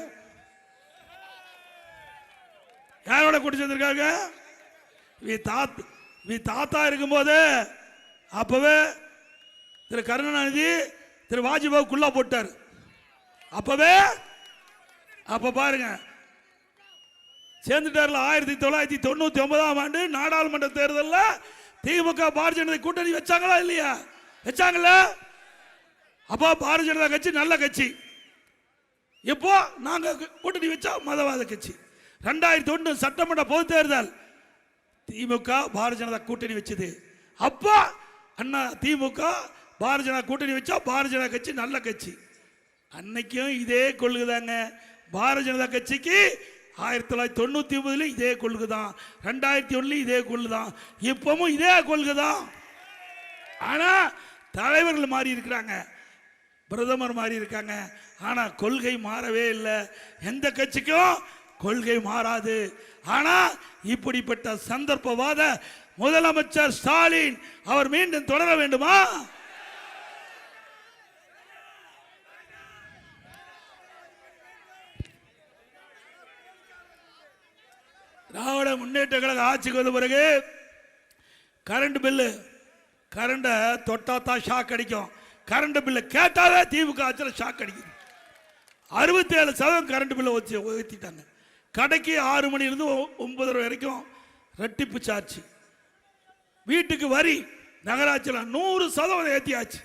யாரோட கூட்டி சேர்ந்திருக்காங்க? தாத்தா இருக்கும்போது அப்பவே திரு கருணாநிதி திரு வாஜ்பாய் குள்ளா போட்டார். அப்பவே அப்ப பாருங்க சேர்ந்துட்டார்ல. 1999ஆம் ஆண்டு நாடாளுமன்ற தேர்தலில் திமுக பாரதிய ஜனதா கூட்டணி வச்சாங்களா இல்லையா? வச்சாங்களா? அப்போ பாரதிய ஜனதா கட்சி நல்ல கட்சி. இப்போ நாங்க கூட்டணி வச்சா மதவாத கட்சி. 2001 சட்டமன்ற பொது தேர்தல் திமுக பாரதிய ஜனதா கூட்டணி வச்சது. அப்போ அண்ணா திமுக பாரதிய ஜனதா கூட்டணி வச்சா பாரதிய ஜனதா கட்சி நல்ல கட்சி. அன்னைக்கும் இதே கொள்கைதாங்க. பாரதிய ஜனதா கட்சிக்கு 1999 இதே கொள்கைதான், 2001 இதே கொள்கைதான், இப்பவும் இதே கொள்கைதான். ஆனா தலைவர்கள் மாறி இருக்கிறாங்க, பிரதமர் மாறி இருக்காங்க, ஆனா கொள்கை மாறவே இல்லை. எந்த கட்சிக்கும் கொள்கை மாறாது. ஆனா இப்படிப்பட்ட சந்தர்ப்பவாத முதலமைச்சர் ஸ்டாலின் அவர் மீண்டும் தொடர வேண்டுமா? திராவிட முன்னேற்ற கழக ஆட்சிக்கு வந்த பிறகு கரண்ட் பில்லு, கரண்ட தொட்டாத்தான் ஷாக் அடிக்கும். கரண்ட் பில்லு கேட்டாவே திமுக ஆட்சியில் ஷாக் அடிக்குது. 67% கரண்ட் பில்லை உயர்த்திட்டாங்க. கடைக்கு 6 மணிலிருந்து 9 வரைக்கும் ரெட்டிப்பு சார்ஜ். வீட்டுக்கு வரி நகராட்சியில் 100% ஏற்றியாச்சு.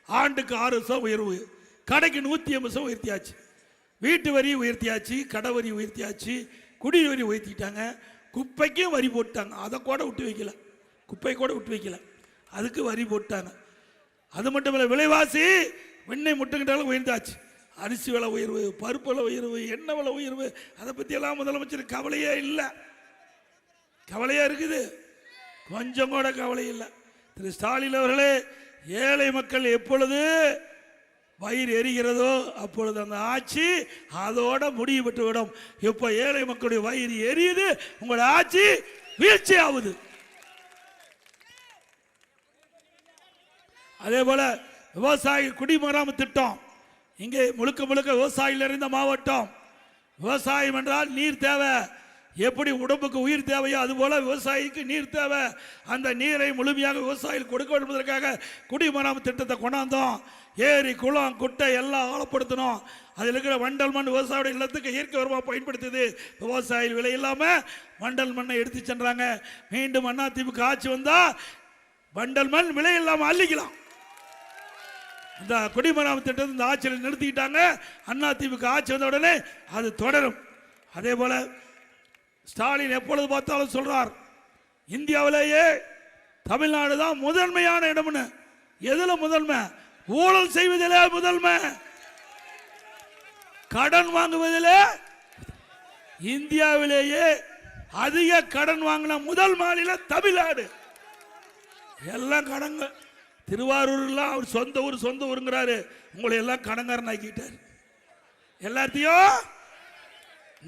ஆண்டுக்கு 6% உயர்வு. கடைக்கு 180% உயர்த்தியாச்சு. வீட்டு வரி உயர்த்தியாச்சு, கடை வரி உயர்த்தியாச்சு, குடி வரி உயர்த்திட்டாங்க. குப்பைக்கும் வரி போட்டாங்க. அதை கூட விட்டு வைக்கல, குப்பை கூட விட்டு வைக்கல, அதுக்கு வரி போட்டாங்க. அது மட்டும் இல்லை, விலைவாசி வெண்ணெய் முட்டுக்கிட்டாலும் உயர்ந்தாச்சு. அரிசி விலை உயர்வு, பருப்பு விலை உயர்வு, எண்ணெய் விலை உயர்வு, அதை பற்றி எல்லாம் முதலமைச்சர் கவலையே இல்லை. கவலையா இருக்குது? கொஞ்சம் கூட கவலை இல்லை. திரு ஸ்டாலின் அவர்களே, ஏழை மக்கள் எப்பொழுது வயிறு எரிகிறதோ அப்பொழுது அந்த ஆட்சி அதோட முடிவு பெற்றுவிடும். இப்போ ஏழை மக்களுடைய வயிறு எரியுது, உங்களுடைய ஆட்சி வீழ்ச்சி ஆகுது. அதே போல விவசாய குடிமராமத்து திட்டம், இங்கே முழுக்க முழுக்க விவசாயிகள் நிறைந்த மாவட்டம். விவசாயம் என்றால் நீர் தேவை, எப்படி உடம்புக்கு உயிர் தேவையோ அதுபோல விவசாயிக்கு நீர் தேவை. அந்த நீரை முழுமையாக விவசாயிகள் கொடுக்க வேண்டும் என்பதற்காக குடிமராமத்து திட்டத்தை கொண்டாந்தோம். ஏரி குளம் குட்டை எல்லாம் ஆழப்படுத்தணும். அதில் இருக்கிற வண்டல் மண் விவசாயியோட இல்லத்துக்கு இயற்கை உரமாக பயன்படுத்துது. விவசாயிகள் விலை இல்லாமல் வண்டல் மண்ணை எடுத்து சென்றாங்க. மீண்டும் அதிமுக ஆட்சி வந்தால் வண்டல் மண் விலை இல்லாமல் அள்ளிக்கலாம். இந்த குடிமராமத்து திட்டத்தை இந்த ஆட்சியில் நிறுத்திக்கிட்டாங்க. அதிமுக ஆட்சி வந்த உடனே அது தொடரும். அதே போல ஸ்டாலின் எப்பொழுது பார்த்தாலும் சொல்றார், இந்தியாவிலேயே தமிழ்நாடு தான் முதன்மையான இடம்னு. எதுல முதன்மை? ஊழல் செய்வதிலே முதன்மை, கடன் வாங்குவதிலே. இந்தியாவிலேயே அதிக கடன் வாங்கின முதல் மாநிலம் தமிழ்நாடு. எல்லாம் கடங்க. திருவாரூர்லாம் அவர் சொந்த ஊருங்கிறாரு. உங்களை எல்லாம் கடங்காரன் ஆக்கிட்டார். எல்லாத்தையும்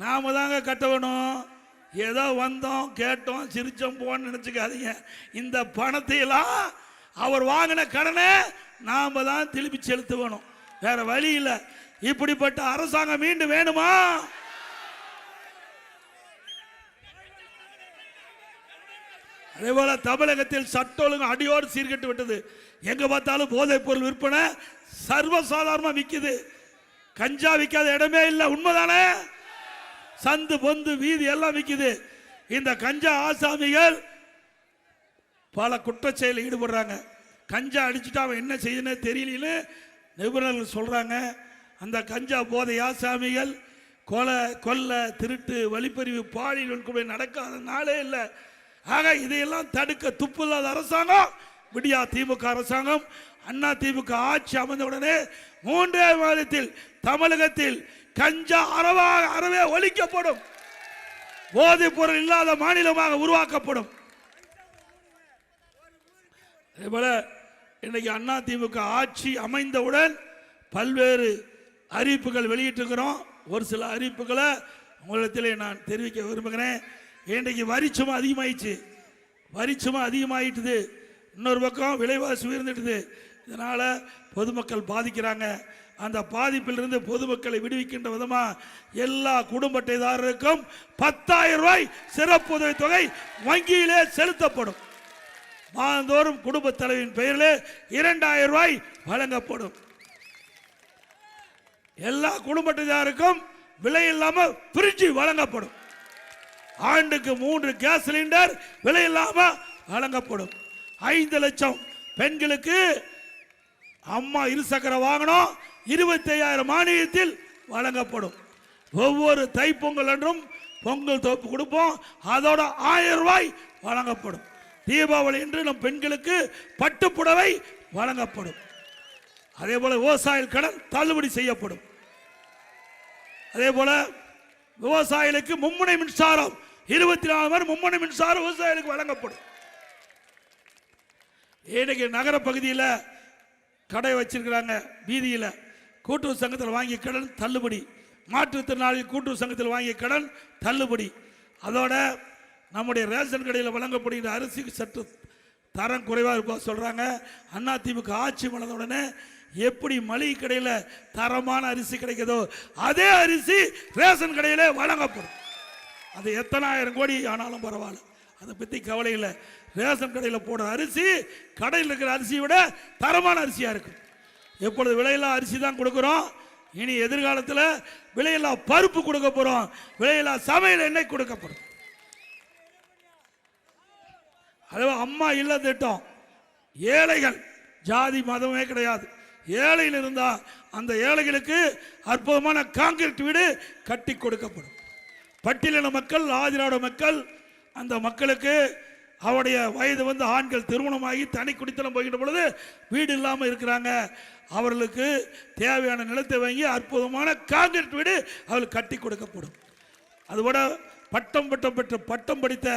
நாம தாங்க கட்டணும். ஏதோ வந்தோம் கேட்டோம் சிரிச்சோம் போன்னு நினைச்சுக்காதீங்க. இந்த பணத்தை எல்லாம் அவர் வாங்கின கடனை நாம தான் திருப்பி செலுத்தணும். வேற வழி இல்லை. இப்படிப்பட்ட அரசாங்கம் மீண்டும் வேணுமா? அதே போல தமிழகத்தில் சட்ட ஒழுங்கு அடியோடு சீர்கட்டு விட்டது. எங்க பார்த்தாலும் போதைப் பொருள் விற்பனை சர்வசாதாரணமா விற்குது. கஞ்சா விற்காத இடமே இல்லை. உண்மைதானே? சந்து பொந்து வீதி எல்லாம் விற்குது. இந்த கஞ்சா ஆசாமிகள் பல குற்றச்செயலில் ஈடுபடுறாங்க. கஞ்சா அடிச்சுட்டு அவன் என்ன செய்யணும்னு தெரியலன்னு நிபுணர்கள் சொல்றாங்க. அந்த கஞ்சா போதை ஆசாமிகள் கொலை கொல்ல திருட்டு வழிப்பறிவு பாலியல் வன்கொடுமை நடக்காத நாளே இல்லை. ஆக இதையெல்லாம் தடுக்க துப்பு இல்லாத அரசாங்கம் விடியா திமுக அரசாங்கம். அதிமுக ஆட்சி அமைந்த உடனே 3 மாதத்தில் தமிழகத்தில் கஞ்சா அறவே ஒழிக்கப்படும். போதைப் பொருள் இல்லாத மாநிலமாக உருவாக்கப்படும். அதே போல இன்னைக்கு அதிமுக ஆட்சி அமைந்தவுடன் பல்வேறு அறிவிப்புகள் வெளியிட்டிருக்கிறோம். ஒரு சில அறிவிப்புகளை உங்களிடத்திலே நான் தெரிவிக்க விரும்புகிறேன். இன்றைக்கு வரிச்சுமை அதிகமாயிடுச்சு. வரிச்சுமை அதிகமாயிட்டுது. இன்னொரு பக்கம் விலைவாசி உயர்ந்துட்டுது. இதனால பொதுமக்கள் பாதிக்கிறாங்க. அந்த பாதிப்பிலிருந்து பொதுமக்களை விடுவிக்கின்ற விதமா எல்லா குடும்ப அட்டைதாரருக்கும் 10,000 ரூபாய் சிறப்பு உதவி தொகை வங்கியிலே செலுத்தப்படும். மாதந்தோறும் குடும்ப தலைவியின் பெயரிலே 2,000 ரூபாய் வழங்கப்படும். எல்லா குடும்ப அட்டைதாருக்கும் விலை இல்லாமல் பிரிட்ஜ் வழங்கப்படும். ஆண்டுக்கு 3 கேஸ் சிலிண்டர் விலை இல்லாமல் வழங்கப்படும். 5 லட்சம் பெண்களுக்கு அம்மா இருசக்கர வாகனம் 25,000 மானியத்தில் வழங்கப்படும். ஒவ்வொரு தைப்பொங்கல் என்றும் பொங்கல் தொகுப்பு கொடுப்போம். அதோட 1000 ரூபாய் வழங்கப்படும். தீபாவளி என்று நம் பெண்களுக்கு பட்டுப்புடவை வழங்கப்படும். அதே போல விவசாய கடன் தள்ளுபடி செய்யப்படும். அதே போல விவசாயிகளுக்கு மும்முனை மின்சாரம் 24 மணி மும்முனை மின்சாரம் விவசாயிகளுக்கு வழங்கப்படும். இன்னைக்கு நகர பகுதியில் கடை வச்சிருக்கிறாங்க. வீதியில் கூட்டுறவு சங்கத்தில் வாங்கிய கடன் தள்ளுபடி. மாற்றுத்திறனாளி கூட்டுறவு சங்கத்தில் வாங்கிய கடன் தள்ளுபடி. அதோட நம்முடைய ரேஷன் கடையில் வழங்கப்படுகிற அரிசிக்கு சற்று தரம் குறைவாக இருப்பா சொல்றாங்க. அதிமுக ஆட்சி வளர்ந்த உடனே எப்படி மளிகை கடையில் தரமான அரிசி கிடைக்குதோ அதே அரிசி ரேஷன் கடையில் வழங்கப்படும். அது எத்தனை ஆயிரம் கோடி ஆனாலும் பரவாயில்ல, அதை பற்றி கவலை இல்லை. ரேஷன் கடையில் போடுற அரிசி கடையில் இருக்கிற அரிசியை விட தரமான அரிசியாக இருக்கும். எப்பொழுது விலையில்லா அரிசி தான் கொடுக்குறோம். இனி எதிர்காலத்தில் விலையில்லா பருப்பு கொடுக்க போகிறோம். விலையில்லா சமையல் எண்ணெய் கொடுக்கப்படும். அதுவும் அம்மா இல்ல திட்டம். ஏழைகள் ஜாதி மதமே கிடையாது. ஏழையில் இருந்தால் அந்த ஏழைகளுக்கு அற்புதமான கான்கிரீட் வீடு கட்டி கொடுக்கப்படும். பட்டியலின மக்கள் ஆதிராட மக்கள் அந்த மக்களுக்கு அவருடைய வயது வந்து ஆண்கள் திருமணமாகி தனி குடித்தனம் போகின்ற பொழுது வீடு இல்லாமல் இருக்கிறாங்க. அவர்களுக்கு தேவையான நிலத்தை வாங்கி அற்புதமான கான்கிரீட் வீடு அவர்களுக்கு கட்டி கொடுக்கப்படும். அதுபோல பட்டம் படித்த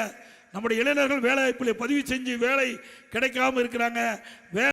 நம்முடைய இளைஞர்கள் வேலை வாய்ப்பில் பதிவு செஞ்சு வேலை கிடைக்காம இருக்கிறாங்க.